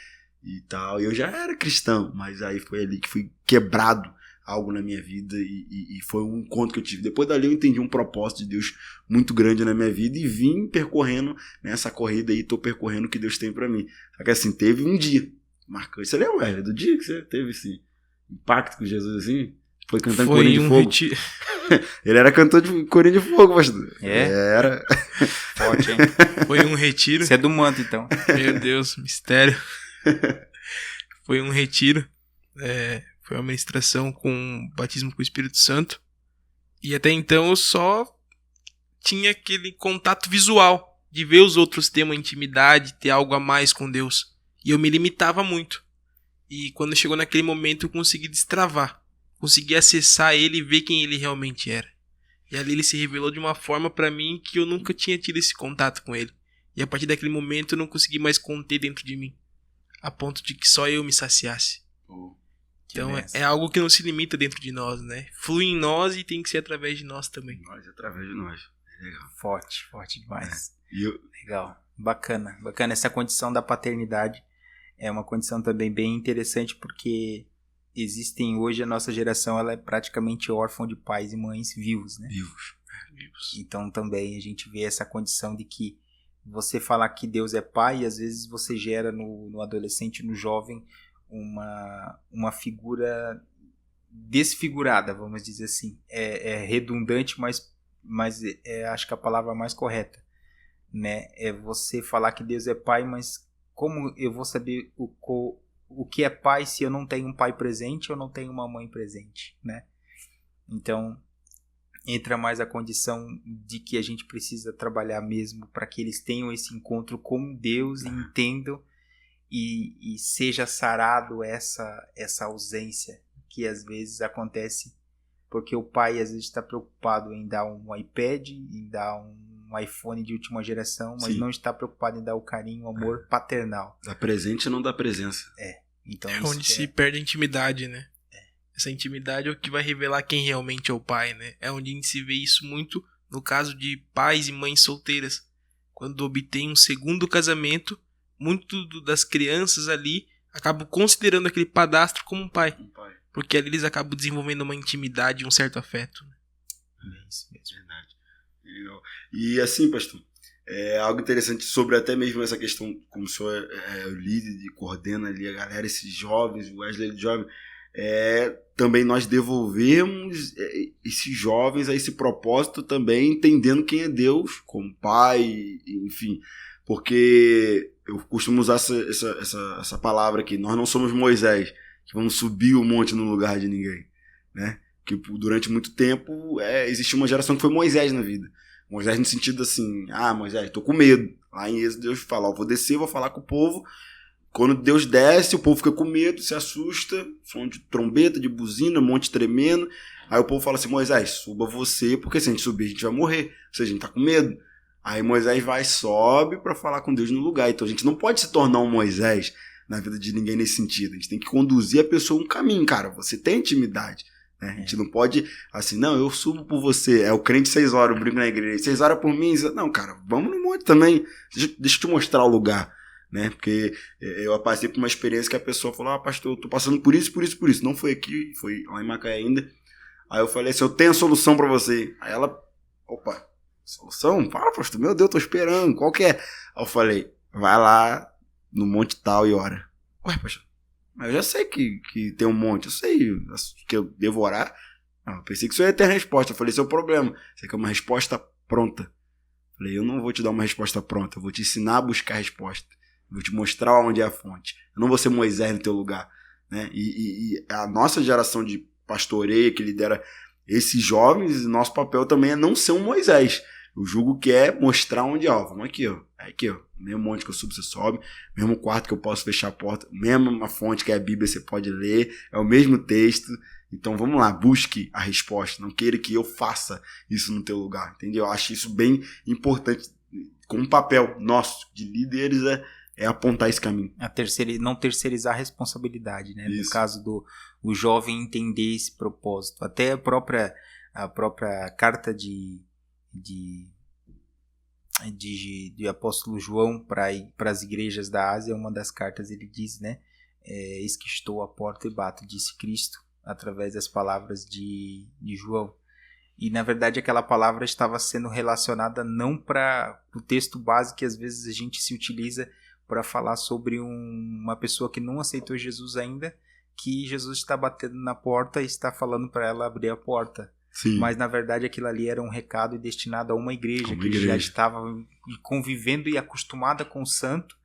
e tal. Eu já era cristão, mas aí foi ali que fui quebrado algo na minha vida e foi um encontro que eu tive. Depois dali eu entendi um propósito de Deus muito grande na minha vida e vim percorrendo nessa corrida aí, tô percorrendo o que Deus tem pra mim. Só que assim, teve um dia marcante. Você lembra, Wesley, do dia que você teve esse impacto com Jesus assim? Foi cantando Corinho de Fogo. Ele era cantor de Corinho de Fogo, pastor. Era. Forte, hein? Foi um retiro. Você é do manto, então. Meu Deus, mistério. Foi um retiro. Foi uma ministração com batismo com o Espírito Santo. E até então eu só tinha aquele contato visual de ver os outros ter uma intimidade, ter algo a mais com Deus. E eu me limitava muito. E quando chegou naquele momento eu consegui destravar. Consegui acessar ele e ver quem ele realmente era. E ali ele se revelou de uma forma pra mim que eu nunca tinha tido esse contato com ele. E a partir daquele momento eu não consegui mais conter dentro de mim. A ponto de que só eu me saciasse. Então é algo que não se limita dentro de nós, né? Flui em nós e tem que ser através de nós também. Nós, através de nós. Legal. Forte demais. Legal. Bacana. Essa condição da paternidade é uma condição também bem interessante porque existem hoje, a nossa geração ela é praticamente órfã de pais e mães vivos, né? Vivos. Então também a gente vê essa condição de que você falar que Deus é pai e às vezes você gera no adolescente, no jovem, uma figura desfigurada, vamos dizer assim. É redundante, mas acho que a palavra mais correta, né? É você falar que Deus é pai, mas como eu vou saber o que é pai se eu não tenho um pai presente ou não tenho uma mãe presente, né? Então entra mais a condição de que a gente precisa trabalhar mesmo para que eles tenham esse encontro com Deus e entendam e seja sarado essa ausência que às vezes acontece porque o pai às vezes está preocupado em dar um iPad, em dar um iPhone de última geração, mas não está preocupado em dar o carinho, o amor paternal. Dá presente e não dá presença. Então é onde se perde a intimidade, né? Essa intimidade é o que vai revelar quem realmente é o pai, né? É onde a gente se vê isso muito no caso de pais e mães solteiras. Quando obtém um segundo casamento, muito das crianças ali acabam considerando aquele padrasto como um pai. Porque ali eles acabam desenvolvendo uma intimidade e um certo afeto. É isso mesmo. Verdade. Legal. E assim, pastor, algo interessante sobre até mesmo essa questão, como o senhor é o líder e coordena ali a galera, esses jovens, o Wesley jovem, também nós devolvermos esses jovens a esse propósito também, entendendo quem é Deus como pai, enfim, porque eu costumo usar essa palavra aqui, nós não somos Moisés, que vamos subir o monte no lugar de ninguém, né? Que durante muito tempo existiu uma geração que foi Moisés na vida. Moisés no sentido assim, Moisés, tô com medo. Lá em Êxodo Deus fala, vou descer, vou falar com o povo. Quando Deus desce, o povo fica com medo, se assusta, som de trombeta, de buzina, um monte tremendo. Aí o povo fala assim, Moisés, suba você, porque se a gente subir a gente vai morrer. Ou seja, a gente tá com medo. Aí Moisés sobe para falar com Deus no lugar. Então a gente não pode se tornar um Moisés, na vida de ninguém nesse sentido. A gente tem que conduzir a pessoa um caminho, cara. Você tem intimidade, né? A gente não pode, assim, não, eu subo por você. É o crente 6 horas, eu brinco na igreja. 6 horas por mim. Não, cara, vamos no monte também. Deixa eu te mostrar o lugar, né? Porque eu passei por uma experiência que a pessoa falou, pastor, eu tô passando por isso. Não foi aqui, foi lá em Macaé ainda. Aí eu falei assim, eu tenho a solução pra você. Aí ela, opa, solução? Fala, pastor, meu Deus, tô esperando, qual que é? Aí eu falei, vai lá no monte tal e ora. Ué, pastor, mas eu já sei que tem um monte, eu sei que eu devo orar. Eu pensei que isso ia ter resposta. Eu falei, esse é o problema, você quer uma resposta pronta. Eu falei, eu não vou te dar uma resposta pronta, eu vou te ensinar a buscar a resposta. Eu vou te mostrar onde é a fonte. Eu não vou ser Moisés no teu lugar, né? E a nossa geração de pastoreio que lidera esses jovens, nosso papel também é não ser um Moisés. Eu julgo que é mostrar onde é. Vamos aqui, ó. É aqui, ó. Mesmo monte que eu subo, você sobe. Mesmo quarto que eu posso fechar a porta. Mesma fonte que é a Bíblia, você pode ler. É o mesmo texto. Então vamos lá, busque a resposta. Não queira que eu faça isso no teu lugar. Entendeu? Eu acho isso bem importante. Como papel nosso de líderes é apontar esse caminho. Não terceirizar a responsabilidade, né? Isso. No caso do o jovem entender esse propósito. Até a própria carta de apóstolo João para as igrejas da Ásia, uma das cartas ele diz, né? Eis que estou à porta e bato, disse Cristo, através das palavras de João. E na verdade aquela palavra estava sendo relacionada não para o texto base que às vezes a gente se utiliza para falar sobre uma pessoa que não aceitou Jesus ainda, que Jesus está batendo na porta e está falando para ela abrir a porta. Sim. Mas na verdade aquilo ali era um recado destinado a uma igreja que já estava convivendo e acostumada com o santo,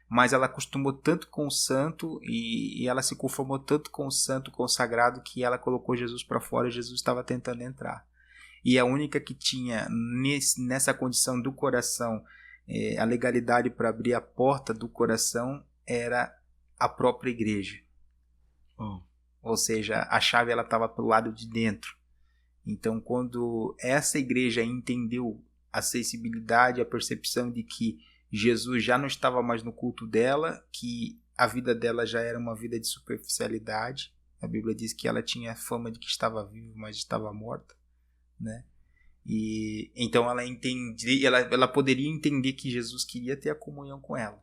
mas ela acostumou tanto com o santo e ela se conformou tanto com o santo consagrado que ela colocou Jesus para fora e Jesus estava tentando entrar. E a única que tinha nessa condição do coração a legalidade para abrir a porta do coração era a própria igreja. Ou seja, a chave ela estava pelo lado de dentro. Então, quando essa igreja entendeu a sensibilidade, a percepção de que Jesus já não estava mais no culto dela, que a vida dela já era uma vida de superficialidade, a Bíblia diz que ela tinha fama de que estava viva, mas estava morta, né? E então ela poderia entender que Jesus queria ter a comunhão com ela,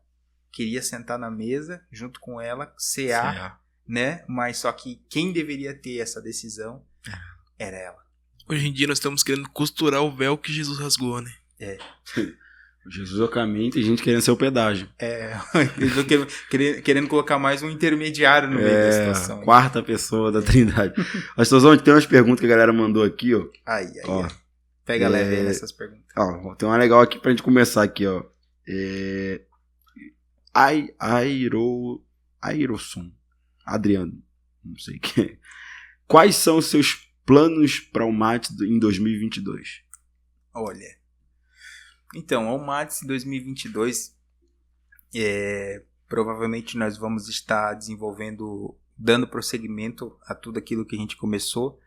queria sentar na mesa junto com ela, cear, né? Mas só que quem deveria ter essa decisão era ela. Hoje em dia nós estamos querendo costurar o véu que Jesus rasgou, né? Jesus é o caminho, tem gente querendo ser o pedágio. Querendo colocar mais um intermediário no meio da situação. Quarta pessoa da Trindade. Pastorzão, tem umas perguntas que a galera mandou aqui, ó. Ó. Pega leve aí nessas perguntas. Ó, tem uma legal aqui pra gente começar aqui, ó. Aeroson. Adriano. Não sei quem é. Quais são os seus planos para o MATS em 2022? Olha, então, o MATS 2022, provavelmente nós vamos estar dando prosseguimento a tudo aquilo que a gente começou.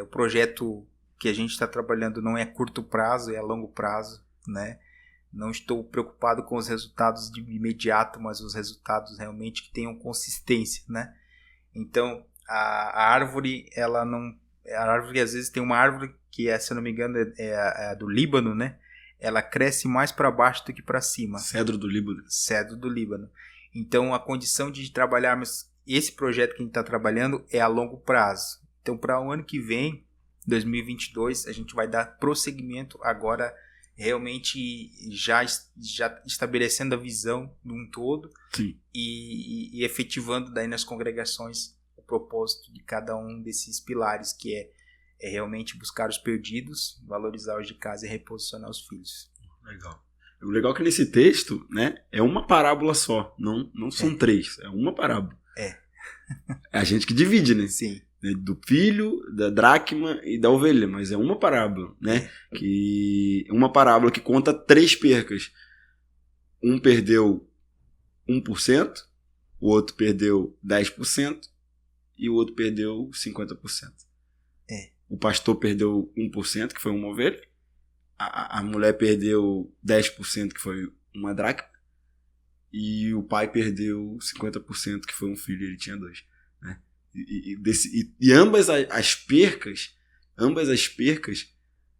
O projeto que a gente está trabalhando não é a curto prazo, é a longo prazo, né? Não estou preocupado com os resultados de imediato, mas os resultados realmente que tenham consistência, né? Então, a árvore, ela não... A árvore, às vezes, tem uma árvore que, se eu não me engano, é a do Líbano, né? Ela cresce mais para baixo do que para cima. Cedro do Líbano. Cedro do Líbano. Então, a condição de trabalharmos esse projeto que a gente está trabalhando é a longo prazo. Então, para o ano que vem, 2022, a gente vai dar prosseguimento agora, realmente já estabelecendo a visão de um todo. Sim. E efetivando daí nas congregações o propósito de cada um desses pilares, que é realmente buscar os perdidos, valorizar os de casa e reposicionar os filhos. Legal. O legal é que nesse texto, né, é uma parábola só, não são três, é uma parábola. É a gente que divide, né? Sim. Do filho, da dracma e da ovelha, mas é uma parábola, né? Uma parábola que conta 3 percas. Um perdeu 1%, o outro perdeu 10% e o outro perdeu 50%. O pastor perdeu 1%, que foi uma ovelha. A mulher perdeu 10%, que foi uma dracma. e o pai perdeu 50%, que foi um filho, ele tinha 2, né? E ambas as percas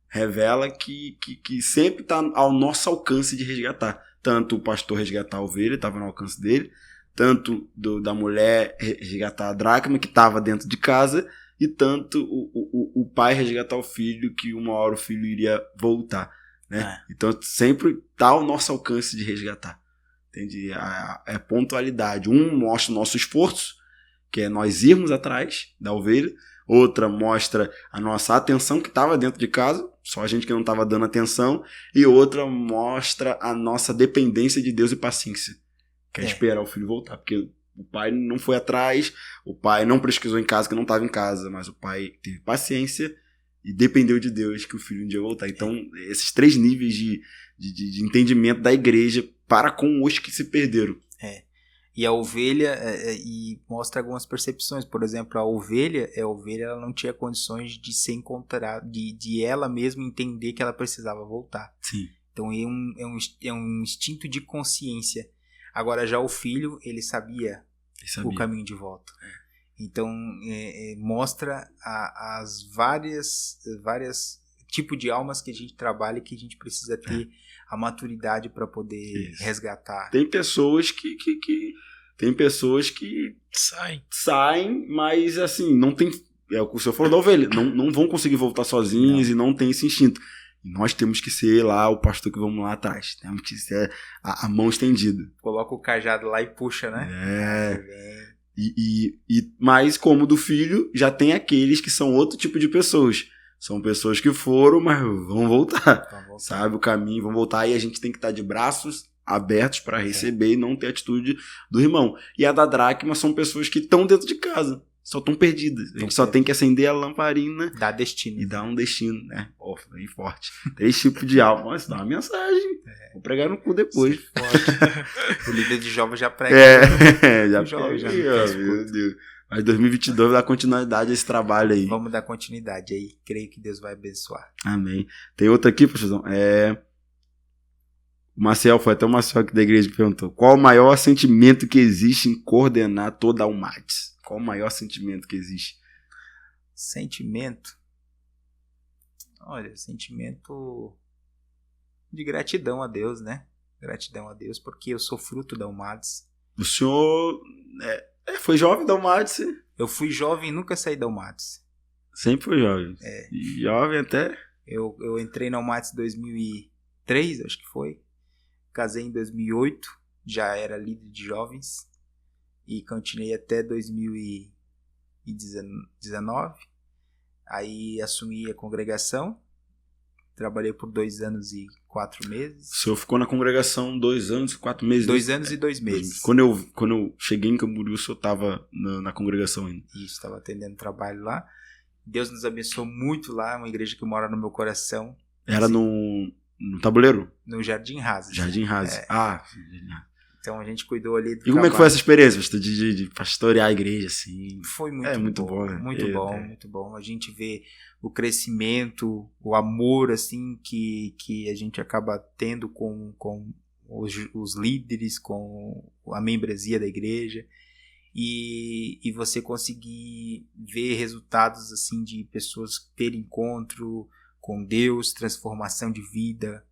revela que sempre está ao nosso alcance de resgatar. Tanto o pastor resgatar a ovelha, estava no alcance dele, tanto da mulher resgatar a dracma, que estava dentro de casa, e tanto o pai resgatar o filho, que uma hora o filho iria voltar, né? Então sempre está ao nosso alcance de resgatar. Entende? É pontualidade. Um mostra o nosso esforço, que é nós irmos atrás da ovelha. Outra mostra a nossa atenção, que estava dentro de casa, só a gente que não estava dando atenção. E outra mostra a nossa dependência de Deus e paciência, que é esperar o filho voltar. Porque o pai não foi atrás, o pai não pesquisou em casa, que não estava em casa, mas o pai teve paciência e dependeu de Deus que o filho um dia voltar. Então, esses 3 níveis de entendimento da igreja para com os que se perderam. E a ovelha e mostra algumas percepções. Por exemplo, a ovelha ela não tinha condições de se encontrar, de ela mesma entender que ela precisava voltar. Sim. Então é um instinto de consciência. Agora já o filho, ele sabia o caminho de volta. Então mostra as várias tipos de almas que a gente trabalha e que a gente precisa ter a maturidade para poder resgatar. Tem pessoas que saem, mas assim, não tem, é o que o senhor falou da ovelha, não vão conseguir voltar sozinhos e não tem esse instinto. E nós temos que ser lá o pastor que vamos lá atrás, temos que ser a mão estendida. Coloca o cajado lá e puxa, né? Mas como do filho, já tem aqueles que são outro tipo de pessoas. São pessoas que foram, mas vão voltar. Sabe o caminho, vão voltar. E a gente tem que estar de braços abertos para receber e não ter a atitude do irmão. E a da dracma são pessoas que estão dentro de casa, só estão perdidas. A gente só tem que acender a lamparina. Dá destino. E dar um destino, né? Bem forte. 3 tipos de alma. Nossa, dá uma mensagem. Vou pregar no cu depois. O líder de jovens já prega. Já prega. Meu Deus. Mas 2022 vai dar continuidade a esse trabalho aí. Vamos dar continuidade aí. Creio que Deus vai abençoar. Amém. Tem outra aqui, pastorzão. O Marcel, foi até o Marcel aqui da igreja que perguntou: qual o maior sentimento que existe em coordenar toda a UMATS? Qual o maior sentimento que existe? Sentimento? Olha, sentimento de gratidão a Deus, né? Gratidão a Deus, porque eu sou fruto da UMATS. O senhor foi jovem da UMATS? Eu fui jovem e nunca saí da UMATS. Sempre foi jovem. Jovem até? Eu entrei na UMATS em 2003, acho que foi. Casei em 2008, já era líder de jovens. E continuei até 2019. Aí assumi a congregação. Trabalhei por 2 anos e 4 meses. O senhor ficou na congregação 2 anos e 4 meses? 2 anos e 2 meses. Quando eu cheguei em Camboriú, o senhor estava na congregação ainda? Isso, estava atendendo trabalho lá. Deus nos abençoou muito lá, uma igreja que mora no meu coração. Era no Tabuleiro? No Jardim Rasa. Jardim Rasa. Então a gente cuidou ali do E como é que foi essa experiência, pastor, de pastorear a igreja, assim? Foi muito bom, né? Muito bom. A gente vê o crescimento, o amor, assim, que a gente acaba tendo com os líderes, com a membresia da igreja. E você conseguir ver resultados, assim, de pessoas terem encontro com Deus, transformação de vida,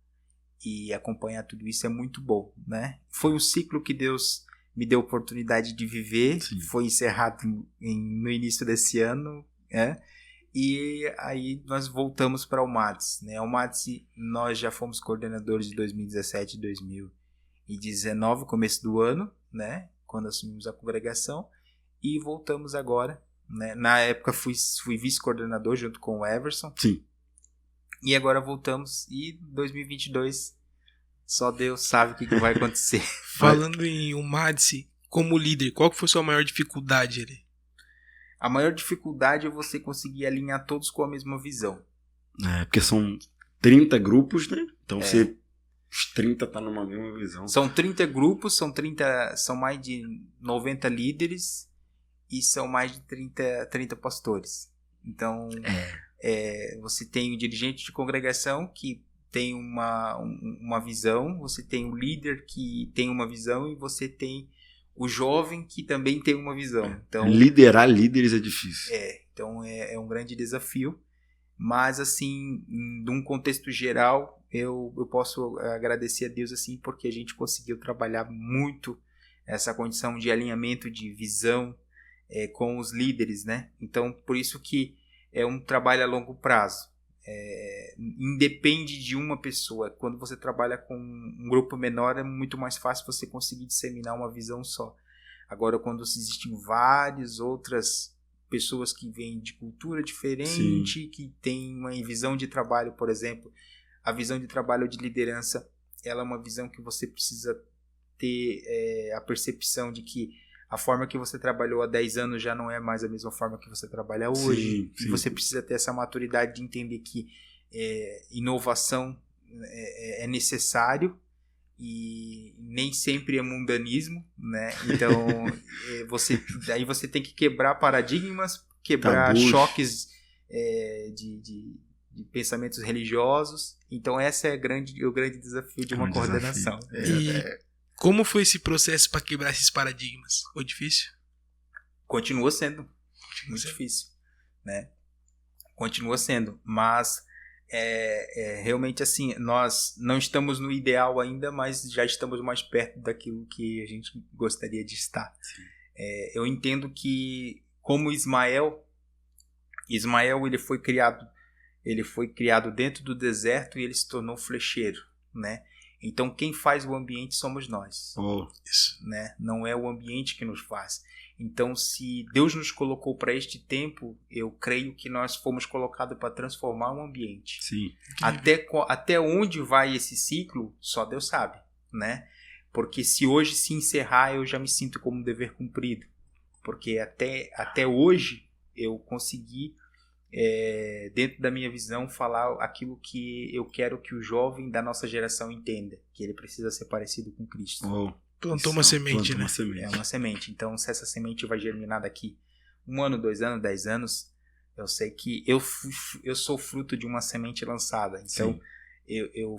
e acompanhar tudo isso é muito bom, né? Foi um ciclo que Deus me deu a oportunidade de viver. Sim. Foi encerrado no início desse ano, né? E aí nós voltamos para o MATS, né? O MATS, nós já fomos coordenadores de 2017 e 2019, começo do ano, né? Quando assumimos a congregação, e voltamos agora, né? Na época fui vice-coordenador junto com o Everson. Sim. E agora voltamos, e 2022 só Deus sabe o que vai acontecer. Falando em UMATS, como líder, qual que foi a sua maior dificuldade ali? A maior dificuldade é você conseguir alinhar todos com a mesma visão. Porque são 30 grupos, né? Então os 30 tá numa mesma visão. São 30 grupos, são mais de 90 líderes e são mais de 30 pastores. Então... você tem o dirigente de congregação que tem uma visão, você tem o líder que tem uma visão e você tem o jovem que também tem uma visão. Então, liderar líderes é difícil. Então é um grande desafio. Mas, assim, num contexto geral, eu posso agradecer a Deus, assim, porque a gente conseguiu trabalhar muito essa condição de alinhamento, de visão com os líderes, né? Então, por isso que é um trabalho a longo prazo. Independe de uma pessoa. Quando você trabalha com um grupo menor, é muito mais fácil você conseguir disseminar uma visão só. Agora, quando existem várias outras pessoas que vêm de cultura diferente, Sim. que têm uma visão de trabalho, por exemplo, a visão de trabalho de liderança, ela é uma visão que você precisa ter a percepção de que a forma que você trabalhou há 10 anos já não é mais a mesma forma que você trabalha hoje. Sim. E você precisa ter essa maturidade de entender que inovação é necessário e nem sempre é mundanismo, né? Então daí você tem que quebrar paradigmas, quebrar Tabus. Choques de pensamentos religiosos. Então esse é o grande desafio de uma coordenação. Como foi esse processo para quebrar esses paradigmas? Foi difícil? Continua sendo muito difícil, né? Continua sendo, mas realmente assim, nós não estamos no ideal ainda, mas já estamos mais perto daquilo que a gente gostaria de estar. Eu entendo que, como Ismael ele foi criado dentro do deserto e ele se tornou flecheiro, né? Então quem faz o ambiente somos nós, né? Não é o ambiente que nos faz. Então, se Deus nos colocou para este tempo, eu creio que nós fomos colocados para transformar um ambiente. Sim. Até onde vai esse ciclo, só Deus sabe, né? Porque se hoje se encerrar, eu já me sinto como um dever cumprido. Porque até hoje eu consegui, dentro da minha visão, falar aquilo que eu quero que o jovem da nossa geração entenda, que ele precisa ser parecido com Cristo. Plantou uma semente, né? É uma semente. Então, se essa semente vai germinar daqui 1 ano, 2 anos, 10 anos, eu sei que eu sou fruto de uma semente lançada. Então, eu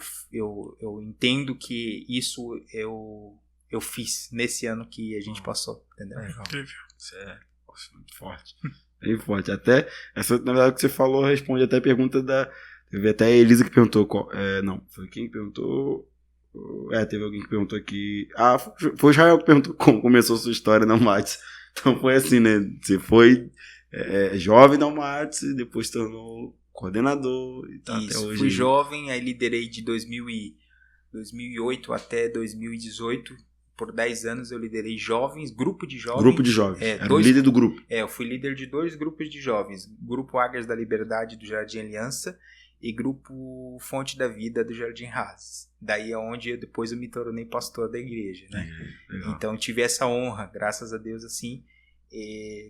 entendo que isso eu fiz nesse ano que a gente passou. Entendeu? Incrível. Isso é muito forte. Bem forte. Até, essa, na verdade, que você falou responde até a pergunta da... Teve até a Elisa que perguntou... não, foi quem que perguntou... teve alguém que perguntou aqui. Foi o Israel que perguntou como começou a sua história na UMATS. Então foi assim, né? Você foi jovem na UMATS e depois se tornou coordenador e tá até hoje. Fui jovem, aí liderei de 2008 até 2018. Por 10 anos eu liderei jovens, grupo de jovens. Grupo de jovens. Era o líder do grupo. Eu fui líder de 2 grupos de jovens. Grupo Águias da Liberdade do Jardim Aliança e grupo Fonte da Vida do Jardim Razes. Daí é onde depois eu me tornei pastor da igreja, né? Então tive essa honra, graças a Deus, assim.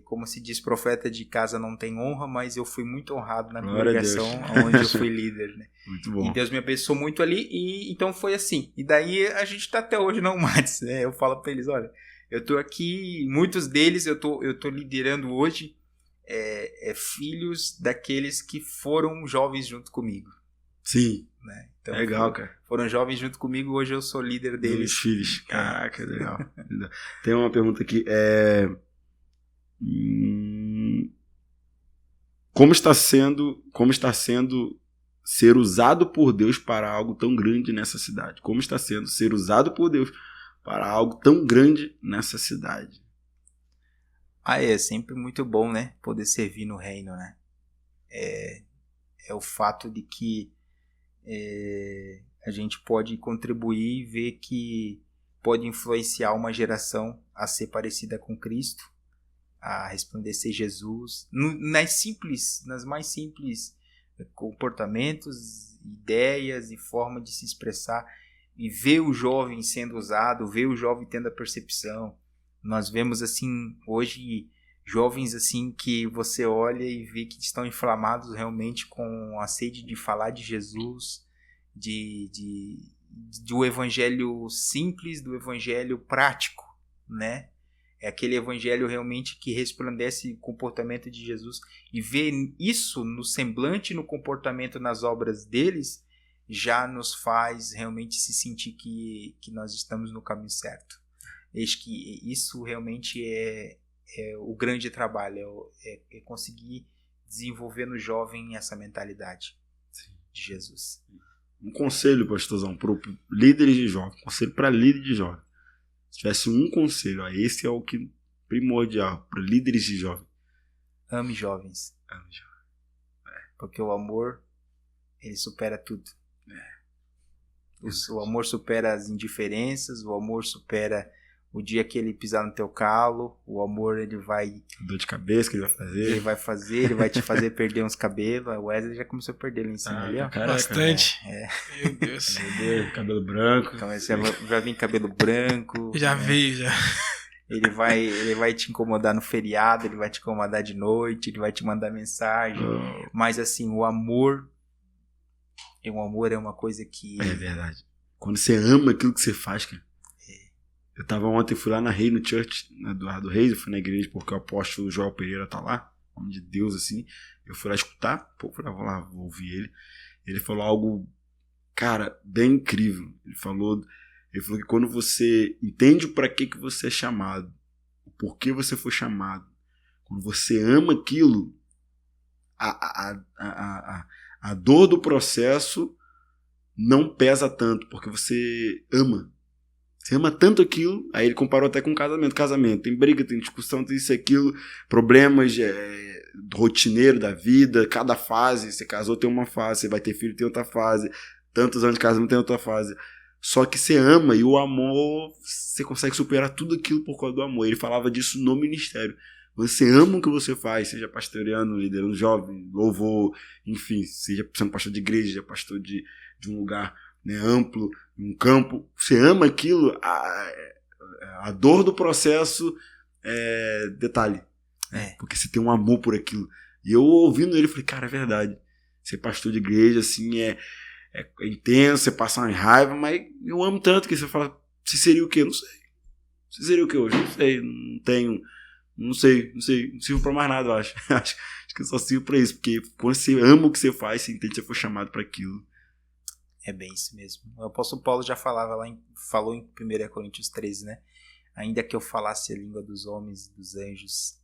Como se diz, profeta de casa não tem honra, mas eu fui muito honrado na congregação onde eu fui líder, né? Muito bom. E Deus me abençoou muito ali, e então foi assim. E daí a gente está até hoje na UMATS, né? Eu falo para eles, olha, eu tô aqui, muitos deles eu tô liderando hoje, filhos daqueles que foram jovens junto comigo. Sim. Né? Então, legal, cara. Foram jovens junto comigo, hoje eu sou líder deles. Os filhos. Caraca, legal. Tem uma pergunta aqui. Como está sendo ser usado por Deus para algo tão grande nessa cidade? Como está sendo ser usado por Deus para algo tão grande nessa cidade? É sempre muito bom, né? Poder servir no reino, né? É o fato de que a gente pode contribuir e ver que pode influenciar uma geração a ser parecida com Cristo, a resplandecer Jesus, nas mais simples comportamentos, ideias e forma de se expressar, e ver o jovem sendo usado, ver o jovem tendo a percepção. Nós vemos assim hoje jovens assim que você olha e vê que estão inflamados realmente com a sede de falar de Jesus, do evangelho simples, do evangelho prático, né? É aquele evangelho realmente que resplandece o comportamento de Jesus, e ver isso no semblante, no comportamento, nas obras deles, já nos faz realmente se sentir que nós estamos no caminho certo. Acho que isso realmente é o grande trabalho, é conseguir desenvolver no jovem essa mentalidade de Jesus. Um conselho, pastorzão, para líderes de jovem, conselho para líderes de jovem. Se tivesse um conselho, esse é o que primordial para líderes de jovem. Ame jovens. Porque o amor, ele supera tudo. O amor supera as indiferenças, o amor supera o dia que ele pisar no teu calo, o amor ele vai... Dor de cabeça que ele vai fazer. Ele vai te fazer perder uns cabelos. O Wesley já começou a perder ali em cima ali, ó. Caraca, bastante. Meu Deus. Cabelo branco. Então esse vai vir cabelo branco. Já veio, já. Ele vai te incomodar no feriado, ele vai te incomodar de noite, ele vai te mandar mensagem. Mas assim, o amor é uma coisa que... É verdade. Quando você ama aquilo que você faz, cara. Eu tava ontem, fui lá na Reino Church, na Eduardo Reis, eu fui na igreja porque o apóstolo Joel Pereira tá lá, homem de Deus, assim. Eu fui lá escutar, vou ouvir ele. Ele falou algo, cara, bem incrível. Ele falou que quando você entende para que você é chamado, o porquê você foi chamado, quando você ama aquilo, a dor do processo não pesa tanto, porque você ama. Você ama tanto aquilo, aí ele comparou até com casamento. Casamento, tem briga, tem discussão, tem isso e aquilo, problemas rotineiro da vida, cada fase, você casou tem uma fase, você vai ter filho tem outra fase, tantos anos de casamento tem outra fase. Só que você ama e o amor, você consegue superar tudo aquilo por causa do amor. Ele falava disso no ministério. Você ama o que você faz, seja pastoreando, liderando jovem, louvor, enfim, seja sendo pastor de igreja, seja pastor de um lugar, né, amplo, um campo, você ama aquilo, a dor do processo é detalhe, porque você tem um amor por aquilo. E eu ouvindo ele, falei, cara, é verdade, ser pastor de igreja assim é intenso, você passa uma raiva, mas eu amo tanto que você fala, se seria o quê? Não sei. Se seria o quê hoje? Não sei, não sirvo pra mais nada, eu acho. Acho que eu só sirvo pra isso, porque quando você ama o que você faz, você entende que você foi chamado pra aquilo. É bem isso mesmo. O apóstolo Paulo já falou em 1 Coríntios 13, né? Ainda que eu falasse a língua dos homens e dos anjos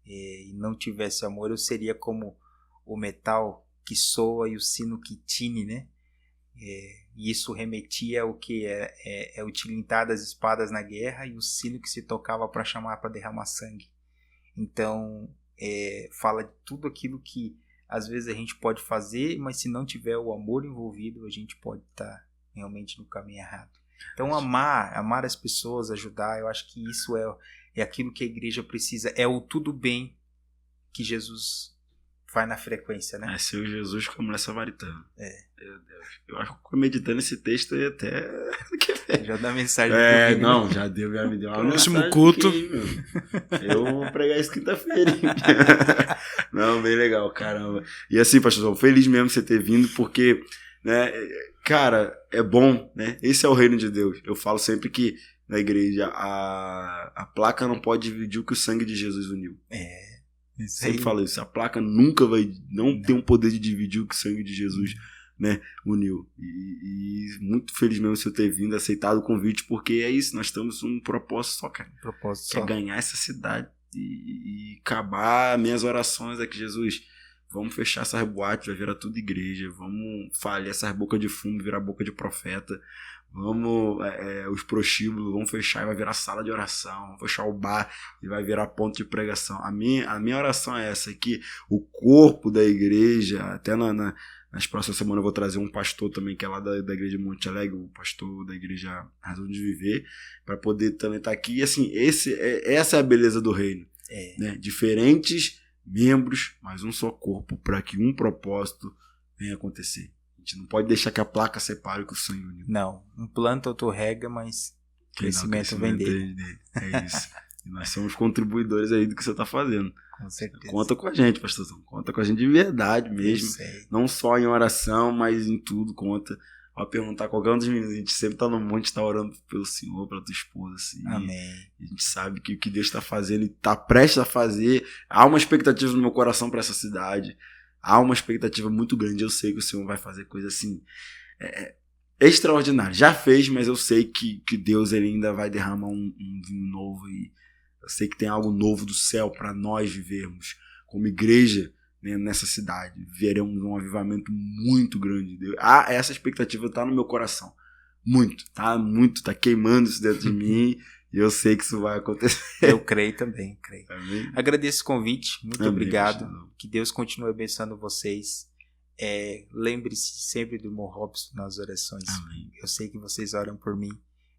e não tivesse amor, eu seria como o metal que soa e o sino que tine, né? E isso remetia ao que é o tilintar das espadas na guerra e o sino que se tocava para chamar para derramar sangue. Então, fala de tudo aquilo que às vezes a gente pode fazer, mas se não tiver o amor envolvido, a gente pode estar realmente no caminho errado. Então, amar as pessoas, ajudar, eu acho que isso é aquilo que a igreja precisa, é o tudo bem que Jesus vai na frequência, né? É ser o Jesus com a mulher samaritana. Meu Deus. Eu acho que meditando esse texto aí até... Já dá mensagem. Não, já me deu uma próximo culto. Aqui, eu vou pregar isso quinta-feira. Não, bem legal, caramba. E assim, pastor, feliz mesmo de você ter vindo, porque, né, cara, é bom, né? Esse é o reino de Deus. Eu falo sempre que na igreja a placa não pode dividir o que o sangue de Jesus uniu. Sempre falo isso. A placa nunca vai ter um poder de dividir o que o sangue de Jesus, né, uniu. E muito feliz mesmo de você ter vindo, aceitado o convite, porque é isso, nós estamos um propósito só, cara. Que é ganhar essa cidade e acabar minhas orações aqui, Jesus. Vamos fechar essas boates, vai virar tudo igreja. Vamos falhar essas bocas de fumo, virar boca de profeta. Vamos, os prostíbulos, vamos fechar e vai virar sala de oração. Vamos fechar o bar e vai virar ponto de pregação. A minha oração é essa, que o corpo da igreja, até nas próximas semanas eu vou trazer um pastor também, que é lá da igreja de Monte Alegre, o pastor da igreja Razão de Viver, para poder também estar aqui. E assim, essa é a beleza do reino. Né? Diferentes membros, mas um só corpo, para que um propósito venha acontecer. A gente não pode deixar que a placa separe o que o sangue uniu. Não, um planta, outro rega, mas crescimento vem dele. É isso. E nós somos contribuidores aí do que você está fazendo. Com certeza. Conta com a gente, pastorzão. Conta com a gente de verdade mesmo. Não só em oração, mas em tudo. Conta. Pode perguntar a qualquer um dos meninos. A gente sempre está no monte, está orando pelo Senhor, pela tua esposa. Assim. Amém. A gente sabe que o que Deus está fazendo e está prestes a fazer. Há uma expectativa no meu coração para essa cidade. Há uma expectativa muito grande. Eu sei que o Senhor vai fazer coisa assim extraordinário. Já fez, mas eu sei que Deus ele ainda vai derramar um vinho novo e eu sei que tem algo novo do céu para nós vivermos como igreja, né, nessa cidade. Veremos um avivamento muito grande. Essa expectativa tá no meu coração. Tá queimando isso dentro de mim e eu sei que isso vai acontecer. Eu creio também, creio. Amém? Agradeço o convite, muito Amém, obrigado. pastor. Que Deus continue abençoando vocês. Lembre-se sempre do irmão Robson nas orações. Amém. Eu sei que vocês oram por mim.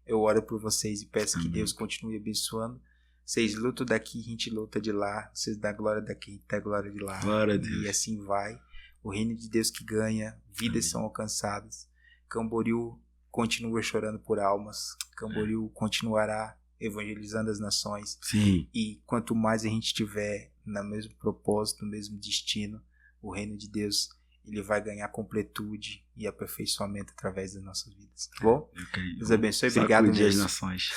Eu oro por vocês e peço que Amém. Deus continue abençoando. Vocês lutam daqui, a gente luta de lá. Vocês dão glória daqui, a gente dá glória de lá. Glória a Deus. E assim vai. O reino de Deus que ganha, vidas são alcançadas. Camboriú continua chorando por almas. Camboriú continuará evangelizando as nações. Sim. E quanto mais a gente estiver no mesmo propósito, no mesmo destino, o reino de Deus ele vai ganhar completude e aperfeiçoamento através das nossas vidas. Tá bom? Deus abençoe. Obrigado Sacudir as mesmo. nações.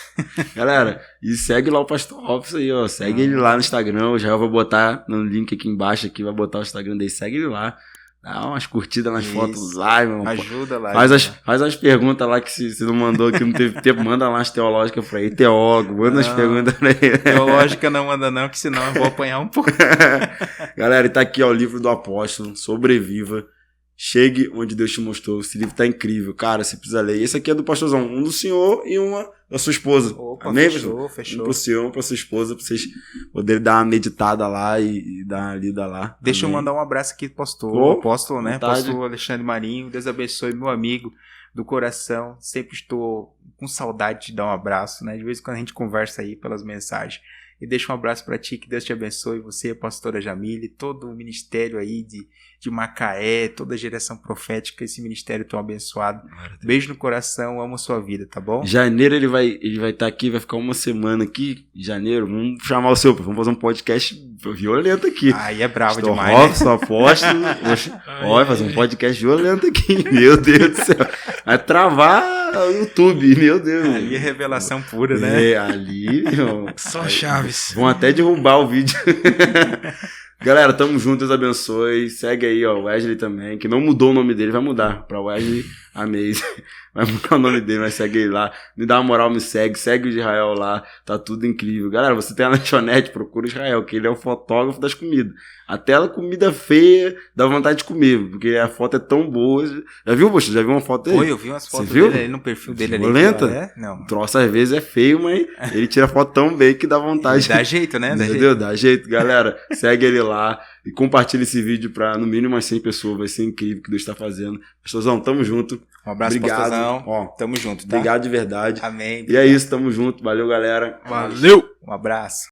Galera, e segue lá o Pastor Robson aí, ó. Segue ele lá no Instagram. Eu já vou botar no link aqui embaixo, aqui vai botar o Instagram dele. Segue ele lá. Dá umas curtidas nas Isso. fotos lá, meu irmão. Ajuda lá. Faz as perguntas lá que se não mandou, que não teve tempo, manda lá as teológicas pra ele. Teólogo, manda as Não. perguntas pra ele. Teológica não manda não, que senão eu vou apanhar um pouco. Galera, e tá aqui ó, o livro do apóstolo, Sobreviva. Chegue onde Deus te mostrou. Esse livro tá incrível, cara, você precisa ler. Esse aqui é do pastorzão, um do senhor e uma da sua esposa. Opa, Amém, pastor? fechou. Um pro senhor, um pra sua esposa, pra vocês poderem dar uma meditada lá e dar uma lida lá. Deixa eu Amém. mandar um abraço aqui pro pastor. Ô, Apóstolo, né? vontade. Pastor Alexandre Marinho. Deus abençoe, meu amigo do coração. Sempre estou com saudade de dar um abraço, né? De vez em quando a gente conversa aí pelas mensagens. E deixa um abraço pra ti, que Deus te abençoe. Você, a pastora Jamile, todo o ministério aí de Macaé, toda a geração profética, esse ministério tão abençoado. Beijo no coração, amo sua vida, tá bom? Em janeiro ele vai estar aqui, vai ficar uma semana aqui. Em janeiro, vamos chamar o seu, vamos fazer um podcast violento aqui. Aí é bravo Pastor demais, Robson, apóstolo. Olha, fazer um podcast violento aqui. Meu Deus do céu. Vai travar o YouTube, meu Deus. né? Ali é revelação pura, né? Ali, meu. Só Chaves. Vão até derrubar o vídeo. Galera, tamo junto, Deus abençoe. Segue aí, ó, o Wesley também, que não mudou o nome dele, vai mudar pra Wesley Amazing. Vai mudar o nome dele, mas segue ele lá. Me dá uma moral, me segue. Segue o Israel lá, tá tudo incrível. Galera, você tem a lanchonete, procura o Israel, que ele é o fotógrafo das comidas. Até a comida feia dá vontade de comer, porque a foto é tão boa. Já viu, poxa? Já viu uma foto dele? Oi, eu vi umas fotos viu? dele aí no perfil dele ali. Violenta? Né? Não. O troço às vezes é feio, mas ele tira foto tão bem que dá vontade. Dá jeito, né? Dá Meu jeito. Deus, dá jeito. Galera, segue ele lá e compartilha esse vídeo pra no mínimo umas 100 pessoas. Vai ser incrível o que Deus tá fazendo. Pastorzão, tamo junto. Um abraço, Obrigado. pastorzão. Ó, Tamo junto, tá? obrigado de verdade. Amém. E é isso, tamo junto. Valeu, galera. Valeu! Um abraço.